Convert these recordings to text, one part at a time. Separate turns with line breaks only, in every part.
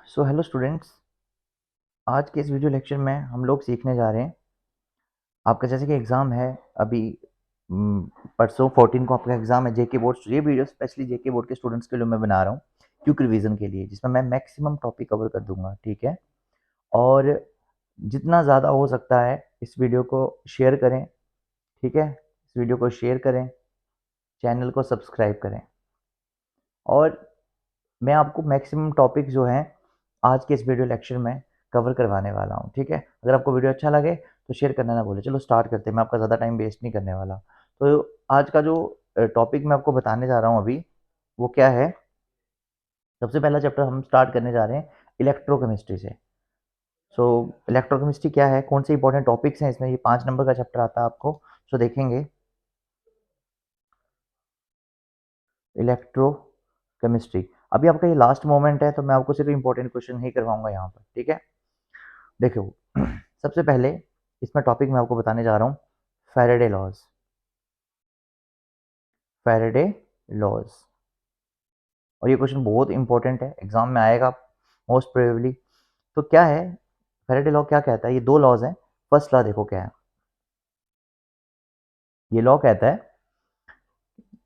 So hello students, आज के इस वीडियो लेक्चर में हम लोग सीखने जा रहे हैं। आपका जैसे कि एग्ज़ाम है अभी, परसों 14 को आपका एग्ज़ाम है जेके बोर्ड। ये वीडियो स्पेशली जेके बोर्ड के स्टूडेंट्स के लिए मैं बना रहा हूँ, क्विक रिवीजन के लिए, जिसमें मैं मैक्सिमम टॉपिक कवर कर दूंगा। ठीक है, और जितना ज़्यादा हो सकता है इस वीडियो को शेयर करें। ठीक है, इस वीडियो को शेयर करें, चैनल को सब्सक्राइब करें, और मैं आपको मैक्सिमम टॉपिक जो हैं आज के इस वीडियो लेक्चर में कवर करवाने वाला हूँ। ठीक है, अगर आपको वीडियो अच्छा लगे तो शेयर करना ना भूलें। चलो स्टार्ट करते हैं, मैं आपका ज़्यादा टाइम वेस्ट नहीं करने वाला। तो आज का जो टॉपिक मैं आपको बताने जा रहा हूँ अभी, वो क्या है। सबसे पहला चैप्टर हम स्टार्ट करने जा रहे हैं इलेक्ट्रोकेमिस्ट्री से। सो इलेक्ट्रोकेमिस्ट्री क्या है, कौन से इंपॉर्टेंट टॉपिक्स हैं इसमें, ये 5 नंबर का चैप्टर आता है आपको। सो देखेंगे इलेक्ट्रोकेमिस्ट्री। अभी आपका ये लास्ट मोमेंट है, तो मैं आपको सिर्फ इंपॉर्टेंट क्वेश्चन ही करवाऊंगा यहाँ पर। ठीक है, देखो सबसे पहले इसमें टॉपिक मैं आपको बताने जा रहा हूँ फैराडे लॉज। फैराडे लॉज, और ये क्वेश्चन बहुत इंपॉर्टेंट है, एग्जाम में आएगा मोस्ट प्रोबेबली। तो क्या है फैराडे लॉ, क्या कहता है? ये दो लॉज हैं। फर्स्ट लॉ देखो क्या है। ये लॉ कहता है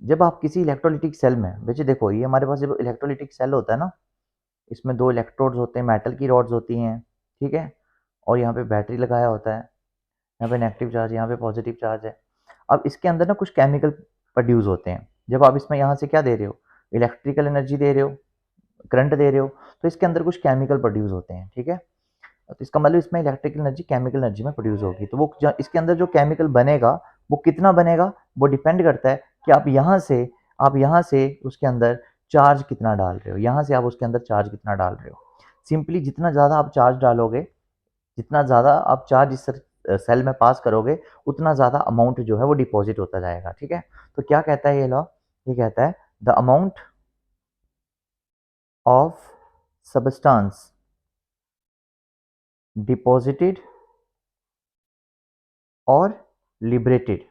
जब आप किसी इलेक्ट्रोलिटिक सेल में, वैसे देखो ये हमारे पास जब इलेक्ट्रोलिटिक सेल होता है ना, इसमें दो इलेक्ट्रोड्स होते हैं, मेटल की रॉड्स होती हैं। ठीक है, और यहाँ पे बैटरी लगाया होता है, यहाँ पे नेगेटिव चार्ज, यहाँ पे पॉजिटिव चार्ज है। अब इसके अंदर ना कुछ केमिकल प्रोड्यूस होते हैं। जब आप इसमें यहाँ से क्या दे रहे हो, इलेक्ट्रिकल एनर्जी दे रहे हो, करंट दे रहे हो, तो इसके अंदर कुछ केमिकल प्रोड्यूस होते हैं। ठीक है, तो इसका मतलब इसमें इलेक्ट्रिकल एनर्जी केमिकल एनर्जी में प्रोड्यूस होगी। तो वो इसके अंदर जो केमिकल बनेगा वो कितना बनेगा, वो डिपेंड करता है कि आप यहाँ से उसके अंदर चार्ज कितना डाल रहे हो, यहाँ से आप उसके अंदर चार्ज कितना डाल रहे हो। सिंपली जितना ज़्यादा आप चार्ज डालोगे, जितना ज़्यादा आप चार्ज इस सेल में पास करोगे, उतना ज़्यादा अमाउंट जो है वो डिपॉजिट होता जाएगा। ठीक है, तो क्या कहता है ये लॉ? ये कहता है the amount of substance deposited और लिबरेटेड।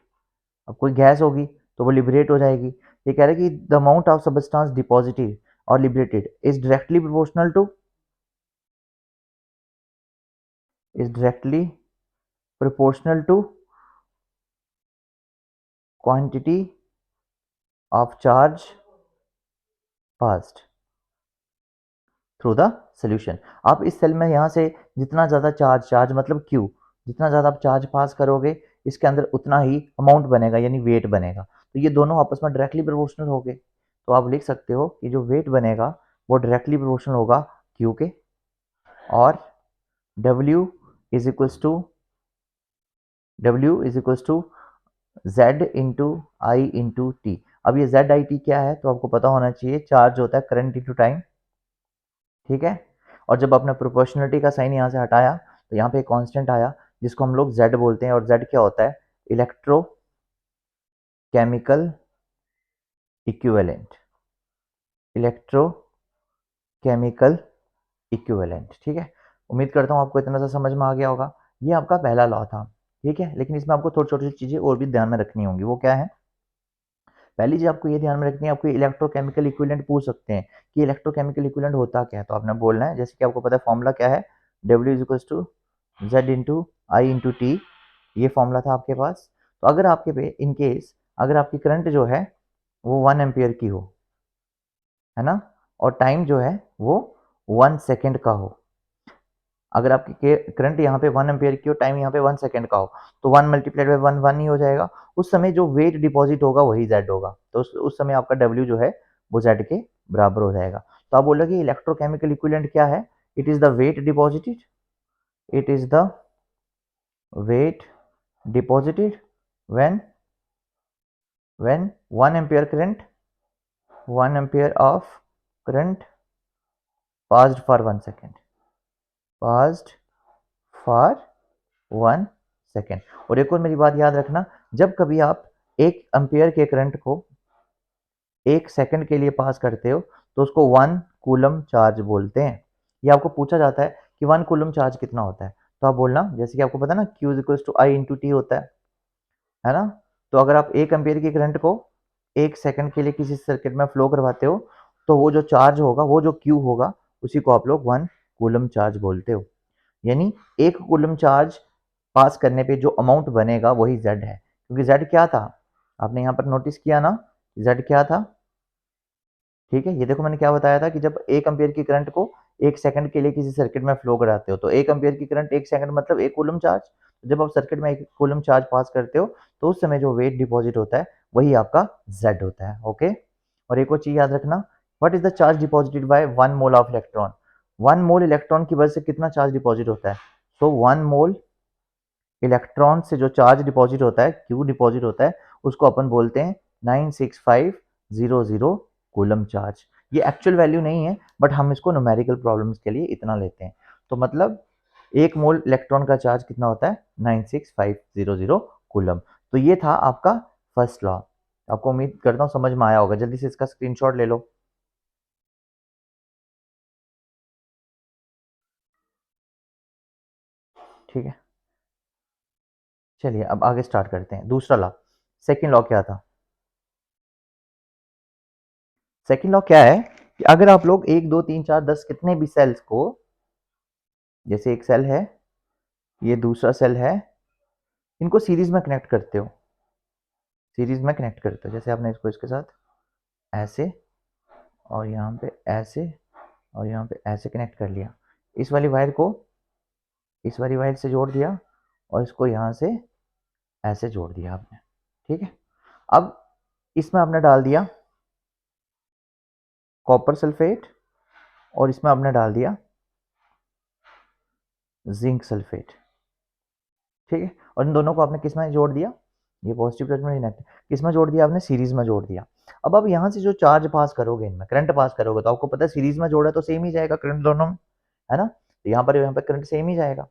अब कोई गैस होगी तो वो लिबरेट हो जाएगी। ये कह रहा है कि the amount of substance deposited और liberated is directly proportional to quantity of charge passed through the solution. आप इस सेल में यहाँ से जितना ज़्यादा चार्ज मतलब क्यू, जितना ज़्यादा आप चार्ज पास करोगे इसके अंदर उतना ही अमाउंट बनेगा, यानी वेट बनेगा। तो ये दोनों आपस में डायरेक्टली प्रोपोर्शनल हो गए। तो आप लिख सकते हो कि जो वेट बनेगा वो डायरेक्टली प्रोपोर्शनल होगा क्यू के, और W is equals to Z into I into T. अब ये जेड आई टी क्या है, तो आपको पता होना चाहिए, चार्ज होता है करंट इंटू टाइम। ठीक है, और जब आपने प्रोपोर्शनलिटी का साइन यहाँ से हटाया तो यहाँ पे एक कांस्टेंट आया जिसको हम लोग Z बोलते हैं, और Z क्या होता है? Electro chemical equivalent. Electro chemical equivalent. ठीक है, उम्मीद करता हूँ आपको इतना सा समझ में आ गया होगा। ये आपका पहला लॉ था। ठीक है, लेकिन इसमें आपको थोड़ी छोटी चीज़ें और भी ध्यान में रखनी होंगी। वो क्या है? पहली चीज आपको ये ध्यान में रखनी है, आपको इलेक्ट्रोकेमिकल इक्विवेलेंट पूछ सकते हैं कि इलेक्ट्रोकेमिकल इक्विवेलेंट होता क्या है, तो आपने बोलना है, जैसे कि आपको पता है फॉर्मूला क्या है, W is equal to Z into I into T. ये फॉर्मूला था आपके पास। तो अगर आपके पे इन केस अगर आपकी करंट जो है वो 1 एम्पियर की हो, है ना, और टाइम जो है वो 1 सेकेंड का हो। अगर आपकी करंट यहाँ पे 1 एम्पियर की हो, टाइम यहाँ पे 1 सेकेंड का हो, तो 1 मल्टीप्लाइड बाई 1 1 ही हो जाएगा। उस समय जो वेट डिपॉजिट होगा वही जेड होगा। तो उस समय आपका डब्ल्यू जो है वो जेड के बराबर हो जाएगा। तो आप बोल रहे कि इलेक्ट्रोकेमिकल इक्विवेलेंट क्या है? It is the weight deposited, it is the weight deposited when 1 ampere current, 1 ampere of current passed for 1 second, passed for 1 second. और एक और मेरी बात याद रखना, जब कभी आप 1 एम्पियर के करंट को 1 सेकेंड के लिए पास करते हो तो उसको 1 कूलम चार्ज बोलते हैं। ये आपको पूछा जाता है कि 1 कूलम चार्ज कितना होता है, तो आप बोलना, जैसे कि आपको पता है ना, Q is equal to I into T होता है ना। तो अगर आप 1 एम्पियर की करंट को 1 सेकेंड के लिए किसी सर्किट में फ्लो करवाते हो, तो वो जो चार्ज होगा, वो जो Q होगा, उसी को आप लोग 1 कूलम चार्ज बोलते हो। यानी एक कूलम चार्ज पास करने पे जो अमाउंट बनेगा वही z है, क्योंकि z क्या था, आपने यहाँ पर नोटिस किया ना, z क्या था। ठीक है, ये देखो मैंने क्या बताया था कि जब 1 एम्पियर की करंट को 1 सेकंड के लिए किसी सर्किट में फ्लो कराते हो तो 1 एम्पियर की करंट 1 सेकंड मतलब 1 कूलम चार्ज। जब आप सर्किट में 1 कूलम चार्ज पास करते हो तो उस समय जो वेट डिपॉजिट होता है वही आपका z होता है। ओके, और एक और चीज याद रखना, what is the charge deposited bye 1 mole of electron. 1 mole electron की वजह से कितना चार्ज डिपॉजिट होता है। सो 1 मोल इलेक्ट्रॉन से जो चार्ज डिपॉजिट होता है, क्यू डिपॉजिट होता है, उसको अपन बोलते हैं 96500 कूलम चार्ज। ये एक्चुअल वैल्यू नहीं है, बट हम इसको न्यूमेरिकल प्रॉब्लम्स के लिए इतना लेते हैं। तो मतलब 1 मोल इलेक्ट्रॉन का चार्ज कितना होता है, 96500 कूलम। तो ये था आपका फर्स्ट लॉ। आपको उम्मीद करता हूँ समझ में आया होगा। जल्दी से इसका स्क्रीनशॉट ले लो। ठीक है, चलिए अब आगे स्टार्ट करते हैं। दूसरा लॉ, सेकेंड लॉ क्या था। सेकेंड लॉ क्या है कि अगर आप लोग 1 2 3 4 10 कितने भी सेल्स को, जैसे एक सेल है, ये दूसरा सेल है, इनको सीरीज में कनेक्ट करते हो, सीरीज में कनेक्ट करते हो, जैसे आपने इसको इसके साथ ऐसे और यहाँ पे ऐसे और यहाँ पे ऐसे कनेक्ट कर लिया, इस वाली वायर को इस वाली वायर से जोड़ दिया और इसको यहाँ से ऐसे जोड़ दिया आपने। ठीक है, अब इसमें आपने डाल दिया कॉपर सल्फेट और इसमें आपने डाल दिया जिंक सल्फेट। ठीक है, और इन दोनों को आपने किस में जोड़ दिया, ये पॉजिटिव टर्मिनल नेगेटिव, किस में जोड़ दिया आपने, सीरीज में जोड़ दिया। अब आप यहाँ से जो चार्ज पास करोगे, इनमें करंट पास करोगे, तो आपको पता है सीरीज में जोड़ा तो सेम ही जाएगा करंट दोनों में, है ना। तो यहाँ पर करंट सेम ही जाएगा।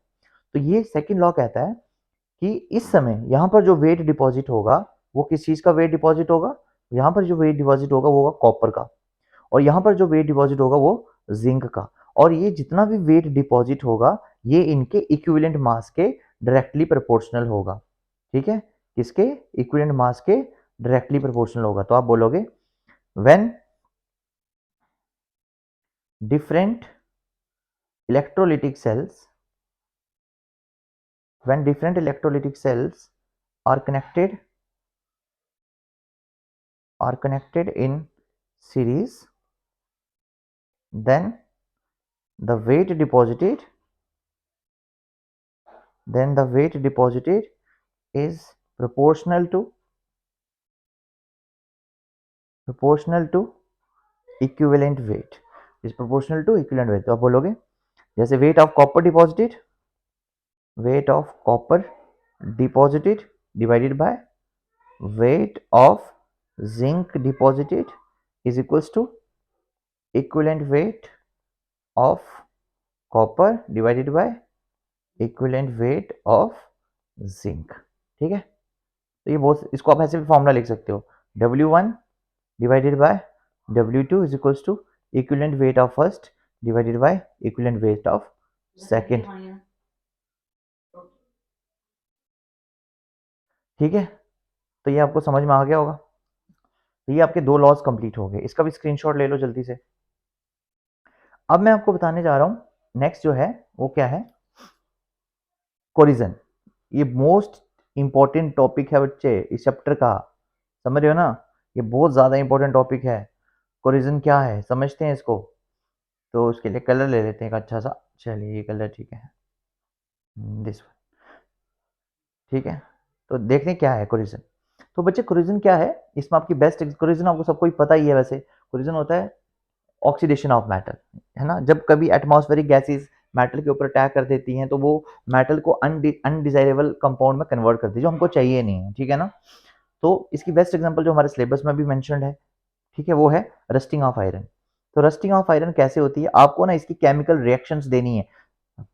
तो ये सेकंड लॉ कहता है कि इस समय यहाँ पर जो वेट डिपॉजिट होगा वो किस चीज का वेट डिपॉजिट होगा, यहाँ पर जो वेट डिपॉजिट होगा वो होगा कॉपर का, और यहाँ पर जो वेट डिपॉजिट होगा वो जिंक का। और ये जितना भी वेट डिपॉजिट होगा ये इनके इक्विवेलेंट मास के डायरेक्टली प्रोपोर्शनल होगा। ठीक है, किसके, इक्विवेलेंट मास के डायरेक्टली प्रोपोर्शनल होगा। तो आप बोलोगे when different electrolytic cells when different electrolytic cells are connected in series, then the weight deposited is proportional to equivalent weight, तो आप बोलोगे जैसे weight of copper deposited divided by weight of zinc deposited is equals to equivalent weight of copper divided by equivalent weight of zinc। ठीक है, तो ये बहुत, इसको आप ऐसे भी फॉर्मूला लिख सकते हो, W1 divided by W2 is equals to equivalent weight of first divided by equivalent weight of second। ठीक है, तो ये आपको समझ में आ गया होगा। तो ये आपके दो लॉज कंप्लीट हो गए, इसका भी स्क्रीनशॉट ले लो जल्दी से। अब मैं आपको बताने जा रहा हूं नेक्स्ट जो है वो क्या है, कोरिजन। ये मोस्ट इंपॉर्टेंट टॉपिक है बच्चे इस चैप्टर का, समझ रहे हो ना, ये बहुत ज्यादा इंपॉर्टेंट टॉपिक है। कोरिजन क्या है समझते हैं इसको, तो उसके लिए कलर ले लेते हैं एक अच्छा सा। चलिए ये कलर ठीक है, दिस, ठीक है। तो देखते हैं क्या है कोरिजन। तो बच्चे कोरिजन क्या है, इसमें आपकी बेस्ट कोरिजन आपको सबको ही पता ही है। वैसे कोरिजन होता है ऑक्सीडेशन ऑफ मेटल, है ना। जब कभी एटमॉस्फेरिक गैसेस मेटल के ऊपर अटैक कर देती हैं तो वो मेटल को अनडिजायरेबल कंपाउंड में कन्वर्ट करती है, जो हमको चाहिए नहीं है, ठीक है ना। तो इसकी बेस्ट एग्जांपल जो हमारे सिलेबस में भी मेंशन्ड है, ठीक है, वो है रस्टिंग ऑफ आयरन। तो रस्टिंग ऑफ आयरन कैसे होती है, आपको ना इसकी केमिकल रिएक्शंस देनी है।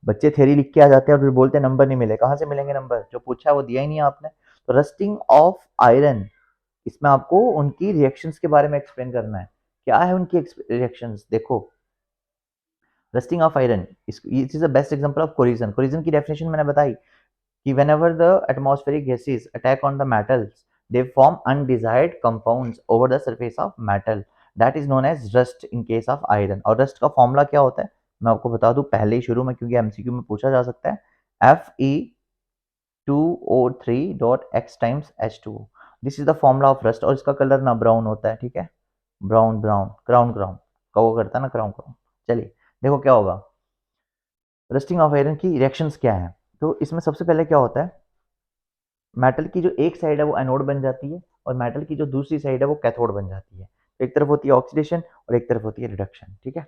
बच्चे थ्योरी लिख के आ जाते हैं और फिर बोलते हैं नंबर नहीं मिले, कहाँ से मिलेंगे नंबर, जो पूछा है वो दिया ही नहीं आपने। तो रस्टिंग ऑफ आयरन, इसमें आपको उनकी रिएक्शंस के बारे में एक्सप्लेन करना है, क्या है उनकी रिएक्शंस। देखो rusting of iron, it is the best example of corrosion. Corrosion की डेफिनेशन मैंने बताई कि whenever the atmospheric gases attack on the metals, they form undesired compounds over the surface of metal, that is known as rust in case of iron। और rust का formula क्या होता है, मैं आपको बता दूं पहले ही शुरू में, क्योंकि एमसीक्यू में पूछा जा सकता है। Fe2O3 x times H2O, this is the formula of rust, और इसका कलर ना ब्राउन होता है, ठीक है, ब्राउन ब्राउन, क्राउन क्राउन का वो करता है ना, क्राउन क्राउन। चलिए देखो क्या होगा, रस्टिंग ऑफ आयरन की रिएक्शंस क्या है। तो इसमें सबसे पहले क्या होता है, मेटल की जो एक साइड है वो एनोड बन जाती है, और मेटल की जो दूसरी साइड है वो कैथोड बन जाती है। तो एक तरफ होती है ऑक्सीडेशन और एक तरफ होती है रिडक्शन, ठीक है।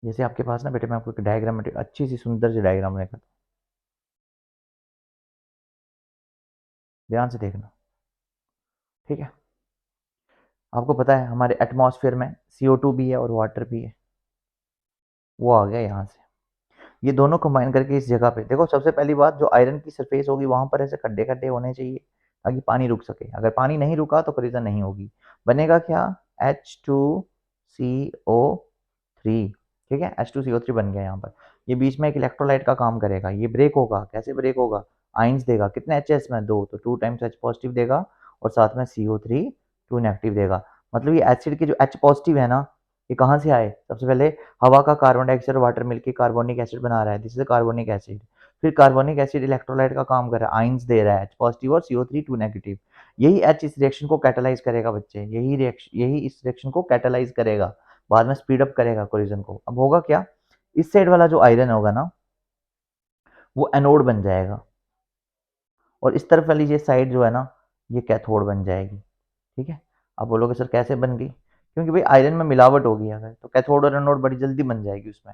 जैसे आपके पास ना बेटे, मैं आपको एक डायग्राम में अच्छी सी सुंदर सी डायग्राम लेकर, ध्यान से देखना, ठीक है। आपको पता है हमारे एटमॉस्फेयर में CO2 भी है और वाटर भी है, वो आ गया यहाँ से। ये दोनों कंबाइन करके इस जगह पे देखो, सबसे पहली बात, जो आयरन की सरफेस होगी वहां पर ऐसे खड्डे खड्डे होने चाहिए ताकि पानी रुक सके। अगर पानी नहीं रुका तो कोलिजन नहीं होगी। बनेगा क्या, H2CO3, ठीक है, H2CO3 बन गया यहाँ पर। ये बीच में एक इलेक्ट्रोलाइट का काम करेगा, ये ब्रेक होगा। कैसे ब्रेक होगा, आइंस देगा, कितने एच में, दो, तो 2 टाइम्स H पॉजिटिव देगा, और साथ में CO3 2 नेगेटिव देगा। मतलब ये एसिड के जो H पॉजिटिव है ना, ये कहाँ से आए, सबसे पहले हवा का कार्बन डाइऑक्साइड और वाटर मिलकर कार्बोनिक एसिड बना रहा है, दिस इज कार्बोनिक एसिड। फिर कार्बोनिक एसिड इलेक्ट्रोलाइट का काम कर रहा है, आइंस दे रहा है, H पॉजिटिव और CO3 2 नेगेटिव। यही H इस रिएक्शन को कैटालाइज करेगा बच्चे, यही इस रिएक्शन को कैटालाइज करेगा, बाद में स्पीड अप करेगा कोलिजन को। अब होगा क्या, इस साइड वाला जो आयरन होगा ना, वो एनोड बन जाएगा, और इस तरफ वाली ये साइड जो है ना, ये कैथोड बन जाएगी, ठीक है। आप बोलोगे सर कैसे बन गई, क्योंकि भाई आयरन में मिलावट होगी अगर, तो कैथोड और एनोड बड़ी जल्दी बन जाएगी उसमें।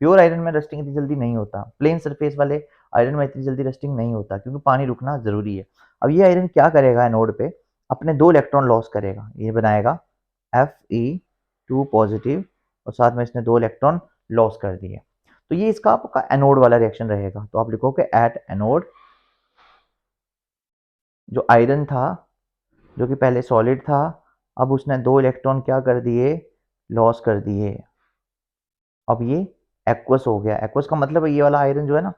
प्योर आयरन में रस्टिंग इतनी जल्दी नहीं होता, प्लेन सरफेस वाले आयरन में इतनी जल्दी रस्टिंग नहीं होता, क्योंकि पानी रुकना जरूरी है। अब ये आयरन क्या करेगा, एनोड पे अपने 2 इलेक्ट्रॉन लॉस करेगा, ये बनाएगा Fe2 पॉजिटिव, और साथ में इसने 2 इलेक्ट्रॉन लॉस कर दिए। तो ये इसका आपका एनोड वाला रिएक्शन रहेगा। तो आप लिखोगे एट एनोड, जो आयरन था, जो कि पहले सॉलिड था, अब उसने 2 इलेक्ट्रॉन क्या कर दिए, लॉस कर दिए। अब ये एक्वस हो गया। एक्वस का मतलब है ये वाला आयरन जो है ना,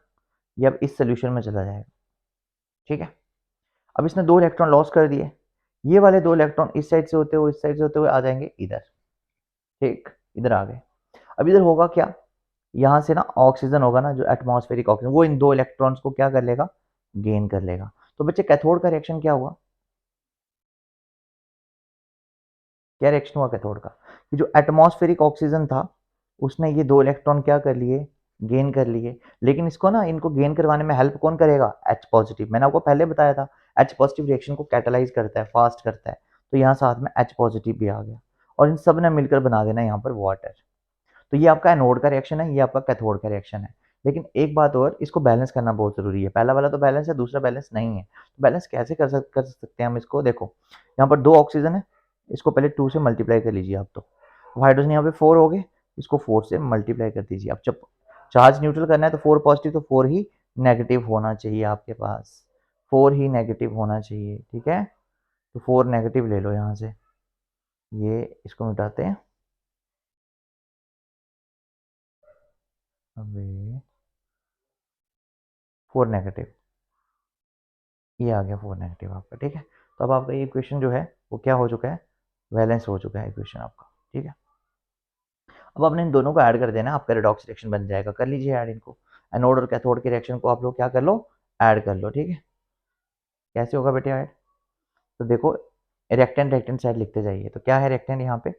ये अब इस सोल्यूशन में चला जाएगा, ठीक है। अब इसने 2 इलेक्ट्रॉन लॉस कर दिए, ये वाले 2 इलेक्ट्रॉन इस साइड से होते हुए इस साइड से होते हुए आ जाएंगे इधर, ठीक, इधर आ गए। अब इधर होगा क्या, यहाँ से ना ऑक्सीजन होगा ना, जो एटमॉस्फेरिक ऑक्सीजन, वो इन 2 इलेक्ट्रॉन्स को क्या कर लेगा, गेन कर लेगा। तो बच्चे कैथोड का रिएक्शन क्या हुआ, क्या रिएक्शन हुआ कैथोड का, कि जो एटमॉस्फेरिक ऑक्सीजन था उसने ये 2 इलेक्ट्रॉन क्या कर लिए, गेन कर लिए। लेकिन इसको ना, इनको गेन करवाने में हेल्प कौन करेगा, H पॉजिटिव। मैंने आपको पहले बताया था H पॉजिटिव रिएक्शन को कैटालाइज करता है, फास्ट करता है। तो यहाँ साथ में H पॉजिटिव भी आ गया, और इन सब ने मिलकर बना देना यहाँ पर वाटर। तो ये आपका एनोड का रिएक्शन है, ये आपका कैथोड का रिएक्शन है। लेकिन एक बात और, इसको बैलेंस करना बहुत जरूरी है। पहला वाला तो बैलेंस है, दूसरा बैलेंस नहीं है। तो बैलेंस कैसे कर सकते हैं हम इसको, देखो यहाँ पर 2 ऑक्सीजन है, इसको पहले 2 से मल्टीप्लाई कर लीजिए आप। तो हाइड्रोजन यहाँ पे 4 हो गए, इसको 4 से मल्टीप्लाई कर दीजिए। अब जब चार्ज न्यूट्रल करना है तो 4 पॉजिटिव तो 4 ही नेगेटिव होना चाहिए आपके पास, 4 ही नेगेटिव होना चाहिए, ठीक है। तो 4 नेगेटिव ले लो यहाँ से, ये इसको मिटाते हैं। अबे 4 नेगेटिव, ये आ गया 4 नेगेटिव आपका, ठीक है। तो अब आपका ये इक्वेशन जो है वो क्या हो चुका है, बैलेंस हो चुका है इक्वेशन आपका, ठीक है। अब आपने इन दोनों को ऐड कर देना, आपका रेडॉक्स रिएक्शन बन जाएगा। कर लीजिए ऐड इनको, एनोड और कैथोड के रिएक्शन को आप लोग क्या कर लो, ऐड कर लो, ठीक है। कैसे होगा बेटे ऐड, तो देखो रिएक्टेंट रिएक्टेंट साइड लिखते जाइए। तो क्या है रिएक्टेंट यहाँ पे,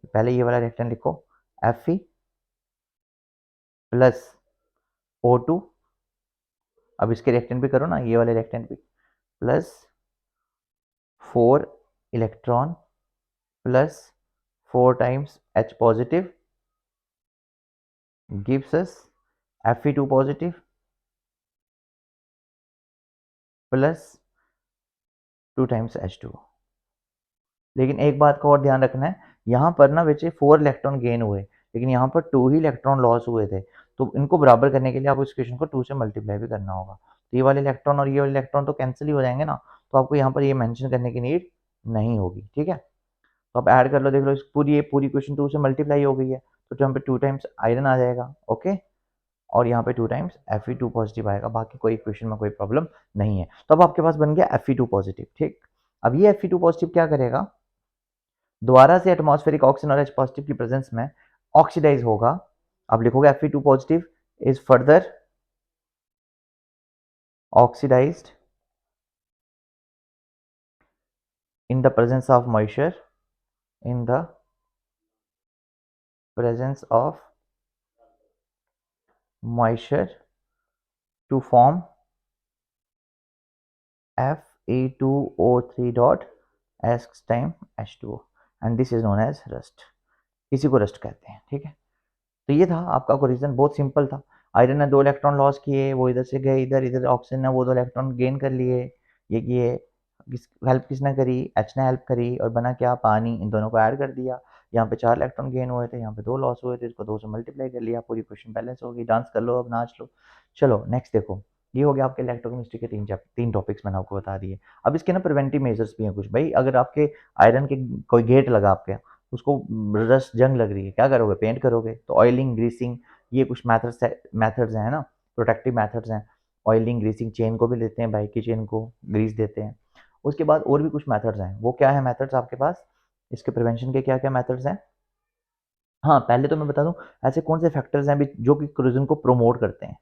पहले ये वाला रिएक्टेंट लिखो, Fe प्लस O2। अब इसके रिएक्टेंट भी करो ना, ये वाले रिएक्टेंट भी, plus 4 electron plus 4 times H positive gives us Fe2 positive plus 2 times H2। लेकिन एक बात का और ध्यान रखना है, यहाँ पर ना बच्चे 4 इलेक्ट्रॉन गेन हुए, लेकिन यहाँ पर 2 ही इलेक्ट्रॉन लॉस हुए थे। तो इनको बराबर करने के लिए आपको इस इक्वेशन को 2 से मल्टीप्लाई भी करना होगा। तो ये वाले इलेक्ट्रॉन और ये वाले इलेक्ट्रॉन तो कैंसिल ही हो जाएंगे ना, तो आपको यहाँ पर ये मेंशन करने की नीड नहीं होगी, ठीक है। तो आप ऐड कर लो, देख लो, ये पूरी इक्वेशन 2 से मल्टीप्लाई हो गई है, तो यहाँ पे 2 टाइम्स आयरन आ जाएगा, ओके, और यहाँ पे 2 टाइम्स Fe2 पॉजिटिव आएगा। बाकी कोई इक्वेशन में कोई प्रॉब्लम नहीं है। तो अब आपके पास बन गया Fe2 पॉजिटिव, ठीक। अब ये Fe2 पॉजिटिव क्या करेगा, दोबारा से एटमॉस्फेरिक ऑक्सीजन और H पॉजिटिव की प्रेजेंस में ऑक्सीडाइज होगा, आप लिखोगे Fe2 positive is further oxidised in the presence of moisture, in the presence of moisture to form Fe2O3 dot S time H2O and this is known as rust. इसी को rust कहते हैं, ठीक है। तो ये था आपका कोरिजन, बहुत सिंपल था। आयरन ने 2 इलेक्ट्रॉन लॉस किए, वो इधर से गए इधर, इधर ऑक्सीजन ने वो 2 इलेक्ट्रॉन गेन कर लिए, ये किए। हेल्प किसने करी? एच ने हेल्प करी और बना क्या? पानी। इन दोनों को ऐड कर दिया, यहाँ पे 4 इलेक्ट्रॉन गेन हुए थे, यहाँ पे 2 लॉस हुए थे, इसको 2 से मल्टीप्लाई कर लिया, पूरी क्वेश्चन बैलेंस होगी। डांस कर लो, अब नाच लो। चलो नेक्स्ट देखो, ये हो गया आपके इलेक्ट्रोकेमिस्ट्री के 3 टॉपिक्स मैंने आपको बता दिए। अब इसके ना प्रिवेंटिव मेजर्स भी हैं कुछ। भाई अगर आपके आयरन के कोई गेट लगा आपके, उसको रस्ट जंग लग रही है, क्या करोगे? पेंट करोगे। तो ऑयलिंग, ग्रीसिंग, ये कुछ मेथड्स हैं ना, प्रोटेक्टिव मेथड्स हैं। ऑयलिंग, ग्रीसिंग, चेन को भी लेते हैं, बाइक की चेन को ग्रीस देते हैं। उसके बाद और भी कुछ मेथड्स हैं, वो क्या है मेथड्स आपके पास इसके प्रिवेंशन के? क्या क्या मेथड्स हैं? हाँ, पहले तो मैं बता दूं ऐसे कौन से फैक्टर्स हैं जो कि कोरिजन को प्रमोट करते हैं।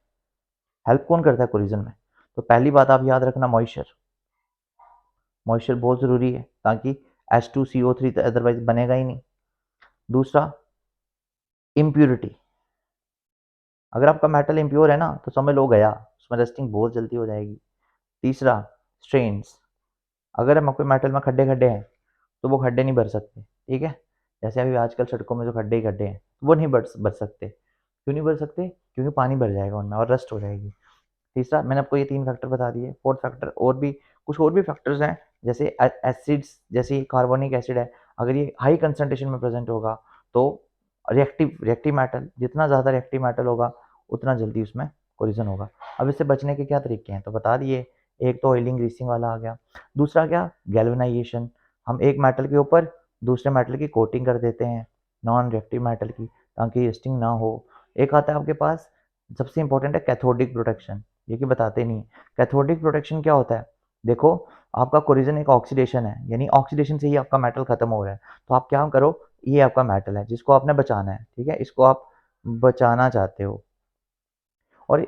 हेल्प कौन करता है कोरिजन में? तो पहली बात आप याद रखना, मॉइस्चर। मॉइस्चर बहुत ज़रूरी है, ताकि H2CO3 तो अदरवाइज बनेगा ही नहीं। दूसरा, इम्प्यूरिटी। अगर आपका मेटल इम्प्योर है ना, तो समझ लो गया, उसमें रस्टिंग बहुत जल्दी हो जाएगी। तीसरा, स्ट्रेन्स। अगर हम आपके मेटल में खड्डे खड्डे हैं, तो वो खड्डे नहीं भर सकते, ठीक है। जैसे अभी आजकल सड़कों में जो खड्डे ही खड्डे हैं, वो नहीं भर सकते। क्यों नहीं भर सकते? क्योंकि पानी भर जाएगा उनमें और रस्ट हो जाएगी। तीसरा, मैंने आपको ये 3 फैक्टर बता दिए। फोर्थ फैक्टर और भी कुछ और भी फैक्टर्स हैं, जैसे एसिड्स, जैसे कार्बोनिक एसिड है, अगर ये हाई कंसंट्रेशन में प्रेजेंट होगा तो रिएक्टिव मेटल, जितना ज़्यादा रिएक्टिव मेटल होगा उतना जल्दी उसमें कोलिजन होगा। अब इससे बचने के क्या तरीके हैं तो बता दिए। एक तो ऑयलिंग, ग्रीसिंग वाला आ गया। दूसरा क्या? गैल्वेनाइजेशन। हम एक मेटल के ऊपर दूसरे मेटल की कोटिंग कर देते हैं, नॉन रिएक्टिव मेटल की, ताकि रस्टिंग ना हो। एक आता है आपके पास, सबसे इंपॉर्टेंट है कैथोडिक प्रोटेक्शन, ये कि बताते नहीं। कैथोडिक प्रोटेक्शन क्या होता है? देखो, आपका कोरिजन एक ऑक्सीडेशन है, यानी ऑक्सीडेशन से ही आपका मेटल खत्म हो रहा है। तो आप क्या करो, ये आपका मेटल है जिसको आपने बचाना है, ठीक है, इसको आप बचाना चाहते हो, और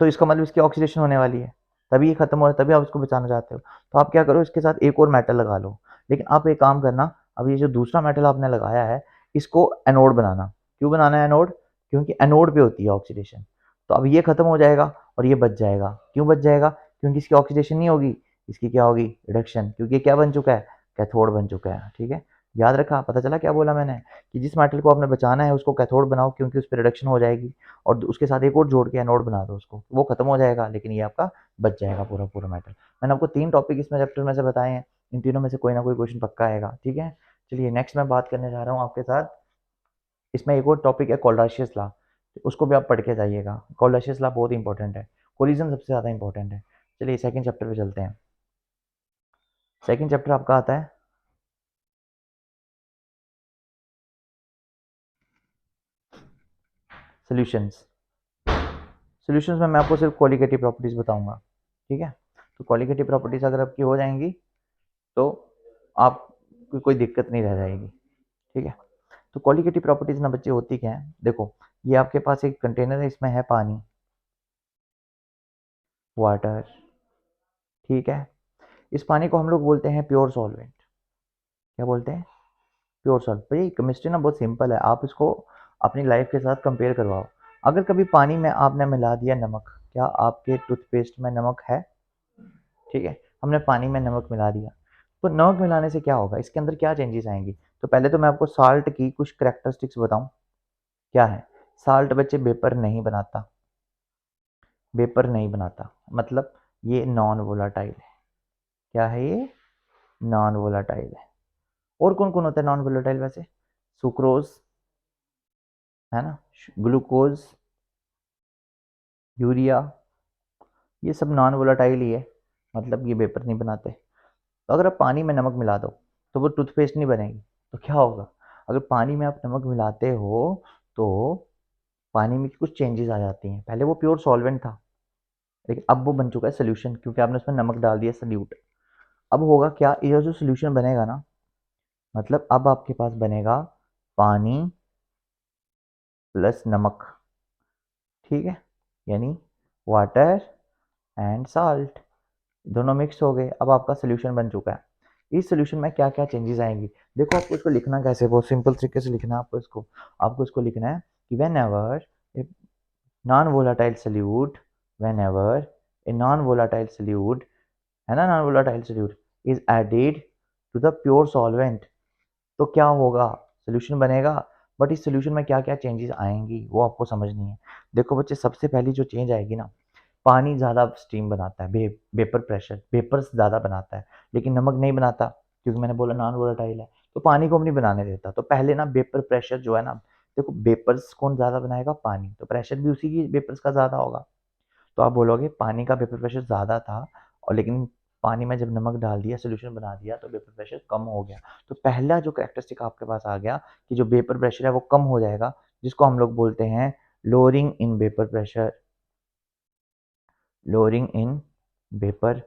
तो इसका मतलब इसकी ऑक्सीडेशन होने वाली है, तभी ये खत्म हो रहा है, तभी आप इसको बचाना चाहते हो। तो आप क्या करो, इसके साथ एक और मेटल लगा लो। लेकिन आप एक काम करना, अब ये जो दूसरा मेटल आपने लगाया है, इसको एनोड बनाना। क्यों बनाना है एनोड? क्योंकि एनोड पे होती है ऑक्सीडेशन। तो अब ये खत्म हो जाएगा और ये बच जाएगा। क्यों बच जाएगा? क्योंकि इसकी ऑक्सीडेशन नहीं होगी, इसकी क्या होगी? रिडक्शन, क्योंकि ये क्या बन चुका है? कैथोड बन चुका है, ठीक है। याद रखा? पता चला क्या बोला मैंने? कि जिस मेटल को आपने बचाना है उसको कैथोड बनाओ, क्योंकि उस पर रिडक्शन हो जाएगी, और उसके साथ एक और जोड़ के एनोड बना दो उसको, वो खत्म हो जाएगा, लेकिन ये आपका बच जाएगा पूरा पूरा मेटल। मैंने आपको 3 टॉपिक इसमें चैप्टर में से बताए हैं, इन तीनों में से कोई ना कोई क्वेश्चन पक्का आएगा, ठीक है। चलिए नेक्स्ट मैं बात करने जा रहा हूँ आपके साथ, इसमें एक और टॉपिक है कोल्डाशियस लॉ, उसको भी आप पढ़ के जाइएगा। कोल्डाशियस लॉ बहुत इंपॉर्टेंट है, कोलिजन सबसे ज़्यादा इंपॉर्टेंट है। चलिए सेकंड चैप्टर पे चलते हैं। सेकंड चैप्टर आपका आता है सॉल्यूशंस। सॉल्यूशंस में मैं आपको सिर्फ क्वालिटेटिव प्रॉपर्टीज बताऊंगा, ठीक है। तो क्वालिटेटिव प्रॉपर्टीज अगर आपकी हो जाएंगी तो आप कोई दिक्कत नहीं रह जाएगी, ठीक है। तो क्वालिटेटिव प्रॉपर्टीज ना बच्चे होती क्या है? देखो, ये आपके पास एक कंटेनर है, इसमें है पानी, वाटर, ठीक है। इस पानी को हम लोग बोलते हैं प्योर सॉल्वेंट। क्या बोलते हैं? Pure solvent. भाई केमिस्ट्री ना बहुत सिंपल है, आप इसको अपनी लाइफ के साथ कंपेयर करवाओ। अगर कभी पानी में आपने मिला दिया नमक, क्या आपके टूथपेस्ट में नमक है? ठीक है, हमने पानी में नमक मिला दिया, तो नमक मिलाने से क्या होगा, इसके अंदर क्या चेंजेस आएंगी? तो पहले तो मैं आपको साल्ट की कुछ करेक्टरिस्टिक्स बताऊं। क्या है? साल्ट बच्चे वेपर नहीं बनाता, वेपर नहीं बनाता, मतलब ये नॉन वोलाटाइल है। क्या है ये? नॉन वोलाटाइल है। और कौन कौन होता है नॉन वोलाटाइल वैसे? सुक्रोज, है ना, ग्लूकोज, यूरिया, ये सब नॉन वोलाटाइल ही है, मतलब ये वेपर नहीं बनाते। तो अगर आप पानी में नमक मिला दो तो वो टूथपेस्ट नहीं बनेगी। तो क्या होगा, अगर पानी में आप नमक मिलाते हो तो पानी में कुछ चेंजेस आ जाती हैं। पहले वो प्योर सॉल्वेंट था, लेकिन अब वो बन चुका है सोल्यूशन, क्योंकि आपने उसमें नमक डाल दिया, सल्यूट। अब होगा क्या, ये जो सोल्यूशन बनेगा ना, मतलब अब आपके पास बनेगा पानी प्लस नमक, ठीक है, यानी वाटर एंड साल्ट, दोनों मिक्स हो गए। अब आपका सोल्यूशन बन चुका है। इस सोल्यूशन में क्या क्या चेंजेस आएंगी, देखो आपको इसको लिखना कैसे, बहुत सिंपल तरीके से लिखना है आपको इसको लिखना है कि whenever a non volatile solute, whenever a non volatile solute, है ना, non volatile solute is added to the pure solvent, तो क्या होगा, सोल्यूशन बनेगा। बट इस सोल्यूशन में क्या क्या चेंजेस आएंगी वो आपको समझनी है। देखो बच्चे, सबसे पहली जो चेंज आएगी ना, पानी ज़्यादा स्टीम बनाता है, वेपर प्रेशर, वेपर्स ज़्यादा बनाता है, लेकिन नमक नहीं बनाता, क्योंकि मैंने बोला नॉन वोलेटाइल है, तो पानी को भी नहीं बनाने देता। तो पहले ना वेपर प्रेशर जो है ना, देखो वेपर्स कौन ज़्यादा बनाएगा, पानी, तो प्रेशर भी उसी की वेपर्स का ज़्यादा होगा। तो आप बोलोगे पानी का वेपर प्रेशर ज़्यादा था, और लेकिन पानी में जब नमक डाल दिया, सोल्यूशन बना दिया, तो वेपर प्रेशर कम हो गया। तो पहला जो कैरेक्टरिस्टिक आपके पास आ गया कि जो वेपर प्रेशर है वो कम हो जाएगा, जिसको हम लोग बोलते हैं lowering in vapour pressure, lowering in vapour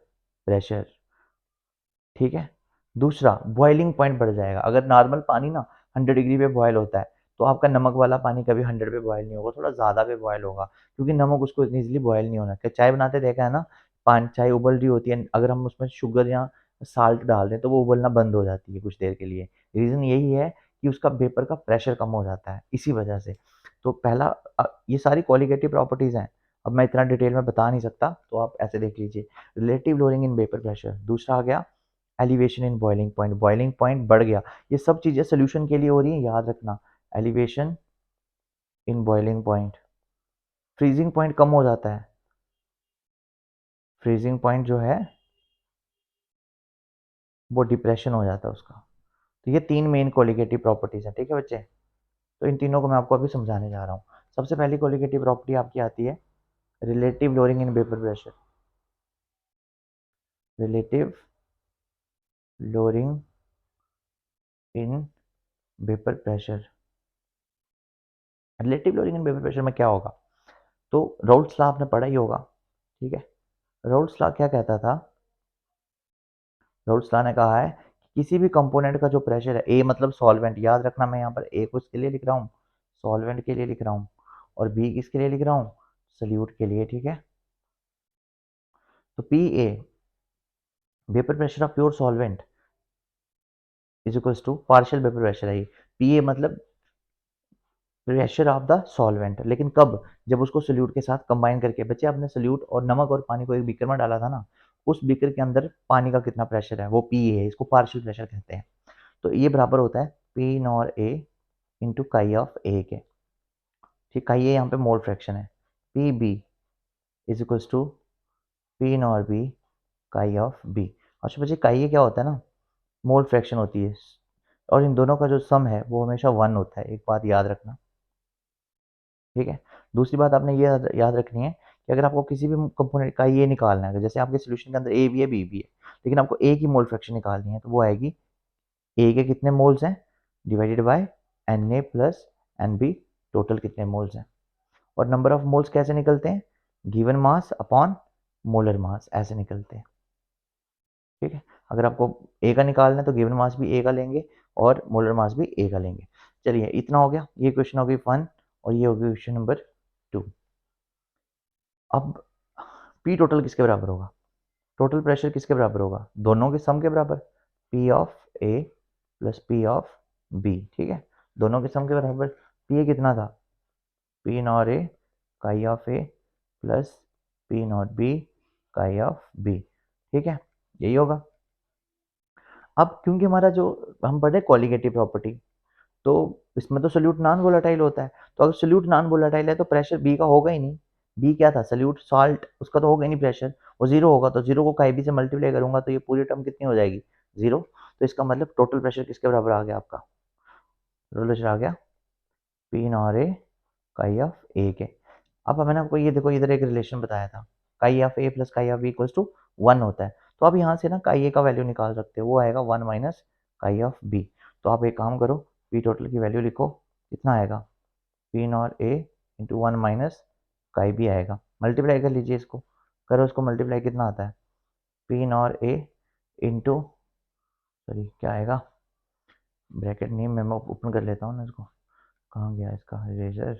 pressure, ठीक है। दूसरा, बॉइलिंग पॉइंट बढ़ जाएगा। अगर नॉर्मल पानी ना 100 डिग्री पे बॉयल होता है, तो आपका नमक वाला पानी कभी 100 पे बॉयल नहीं होगा, थोड़ा ज़्यादा पे बॉयल होगा, क्योंकि नमक उसको इतनी ईजिली बॉयल नहीं होना। क्या चाय बनाते देखा है ना, पानी चाय उबल रही होती है, अगर हम उसमें शुगर या साल्ट डाल दें तो वो उबलना बंद हो जाती है कुछ देर के लिए। रीज़न यही है कि उसका वेपर का प्रेशर कम हो जाता है, इसी वजह से। तो पहला, ये सारी क्वालिटेटिव प्रॉपर्टीज़ हैं, अब मैं इतना डिटेल में बता नहीं सकता, तो आप ऐसे देख लीजिए। Relative lowering in vapour pressure, दूसरा आ गया एलिवेशन इन बॉइलिंग पॉइंट बढ़ गया। ये सब चीज़ें सोल्यूशन के लिए हो रही है, याद रखना। Elevation in boiling point, freezing point कम हो जाता है, फ्रीजिंग पॉइंट जो है वो डिप्रेशन हो जाता है उसका। तो ये तीन मेन कोलिगेटिव प्रॉपर्टीज हैं, ठीक है बच्चे। तो इन तीनों को मैं आपको अभी समझाने जा रहा हूँ। सबसे पहली कोलिगेटिव प्रॉपर्टी आपकी आती है relative lowering in vapour pressure, relative lowering in vapour pressure. Relative lowering in vapour pressure में क्या होगा, तो राउल्ट्स लॉ आपने पढ़ा ही होगा, ठीक है। राउल्ट्स लॉ क्या कहता था, राउल्ट्स लॉ ने कहा है कि किसी भी कंपोनेंट का जो प्रेशर है, ए मतलब सॉल्वेंट, याद रखना, मैं यहाँ पर ए को इसके लिए लिख रहा हूँ, सॉल्वेंट के लिए लिख रहा हूँ, और बी किसके लिए लिख रहा हूँ, सल्यूट के लिए, ठीक है। तो P A, vapour pressure of pure solvent, is equals to partial vapour pressure है। पी ए मतलब प्रेशर ऑफ द सॉल्वेंट, लेकिन कब, जब उसको सोल्यूट के साथ कंबाइन करके। बच्चे आपने सोल्यूट और नमक और पानी को एक बीकर में डाला था ना, उस बीकर के अंदर पानी का कितना प्रेशर है, वो पी ए है, इसको पार्शियल प्रेशर कहते हैं। तो ये बराबर होता है P nor A into chi of A के, ठीक है। ये यहाँ पे मोल फ्रैक्शन है, P B is equals to P nor B chi of B. अच्छा बच्चे, काई ये क्या होता है ना, मोल फ्रैक्शन होती है, और इन दोनों का जो सम है वो हमेशा 1 होता है, एक बात याद रखना, ठीक है। दूसरी बात आपने ये याद रखनी है कि अगर आपको किसी भी कंपोनेंट का ये निकालना है, जैसे आपके सोल्यूशन के अंदर ए भी है बी भी है, लेकिन आपको ए की मोल फ्रैक्शन निकालनी है, तो वो आएगी ए के कितने मोल्स हैं divided by N A plus N B, total कितने मोल्स हैं। और नंबर ऑफ मोल्स कैसे निकलते हैं, given mass upon molar mass, ऐसे निकलते हैं, ठीक है। अगर आपको ए का निकालना है तो गिवन मास भी ए का लेंगे और मोलर मास भी ए का लेंगे। चलिए, इतना हो गया, ये क्वेश्चन हो गई 1, और ये हो गई क्वेश्चन नंबर 2। अब पी टोटल किसके बराबर होगा, टोटल प्रेशर किसके बराबर होगा, दोनों के सम के बराबर, P of A plus P of B, ठीक है, दोनों के सम के बराबर। पी ए कितना था, P naught A chi of A plus P not be chi of B, ठीक है, यही होगा। अब क्योंकि हमारा जो हम पढ़े क्वालिटेटिव प्रॉपर्टी, तो इसमें तो सोल्यूट नॉन वोलेटाइल होता है, तो अगर सोल्यूट नॉन वोलेटाइल है तो प्रेशर बी का होगा ही नहीं। बी क्या था, सोल्यूट सॉल्ट, उसका तो होगा ही नहीं प्रेशर, वो जीरो होगा, तो जीरो को काई बी से मल्टीप्लाई करूंगा तो ये पूरी टर्म कितनी हो जाएगी, जीरो। तो इसका मतलब टोटल प्रेशर किसके बराबर आ गया आपका, टोटल प्रेशर आ गया P nor a chi of A के। अब मैंने आपको ये देखो, इधर एक रिलेशन बताया था, chi of A plus chi of B equals to 1 होता है, तो आप यहाँ से ना काई ए का वैल्यू निकाल सकते हो, वो आएगा 1 माइनस काई ऑफ बी। तो आप एक काम करो, पी टोटल की वैल्यू लिखो, कितना आएगा, पी नॉट ए इंटू 1 माइनस काई बी आएगा, मल्टीप्लाई कर लीजिए इसको, करो इसको मल्टीप्लाई, कितना आता है, पी नॉट ए इंटू, सॉरी क्या आएगा, ब्रैकेट नहीं, मैं ओपन कर लेता हूँ ना इसको, कहाँ गया इसका इरेजर?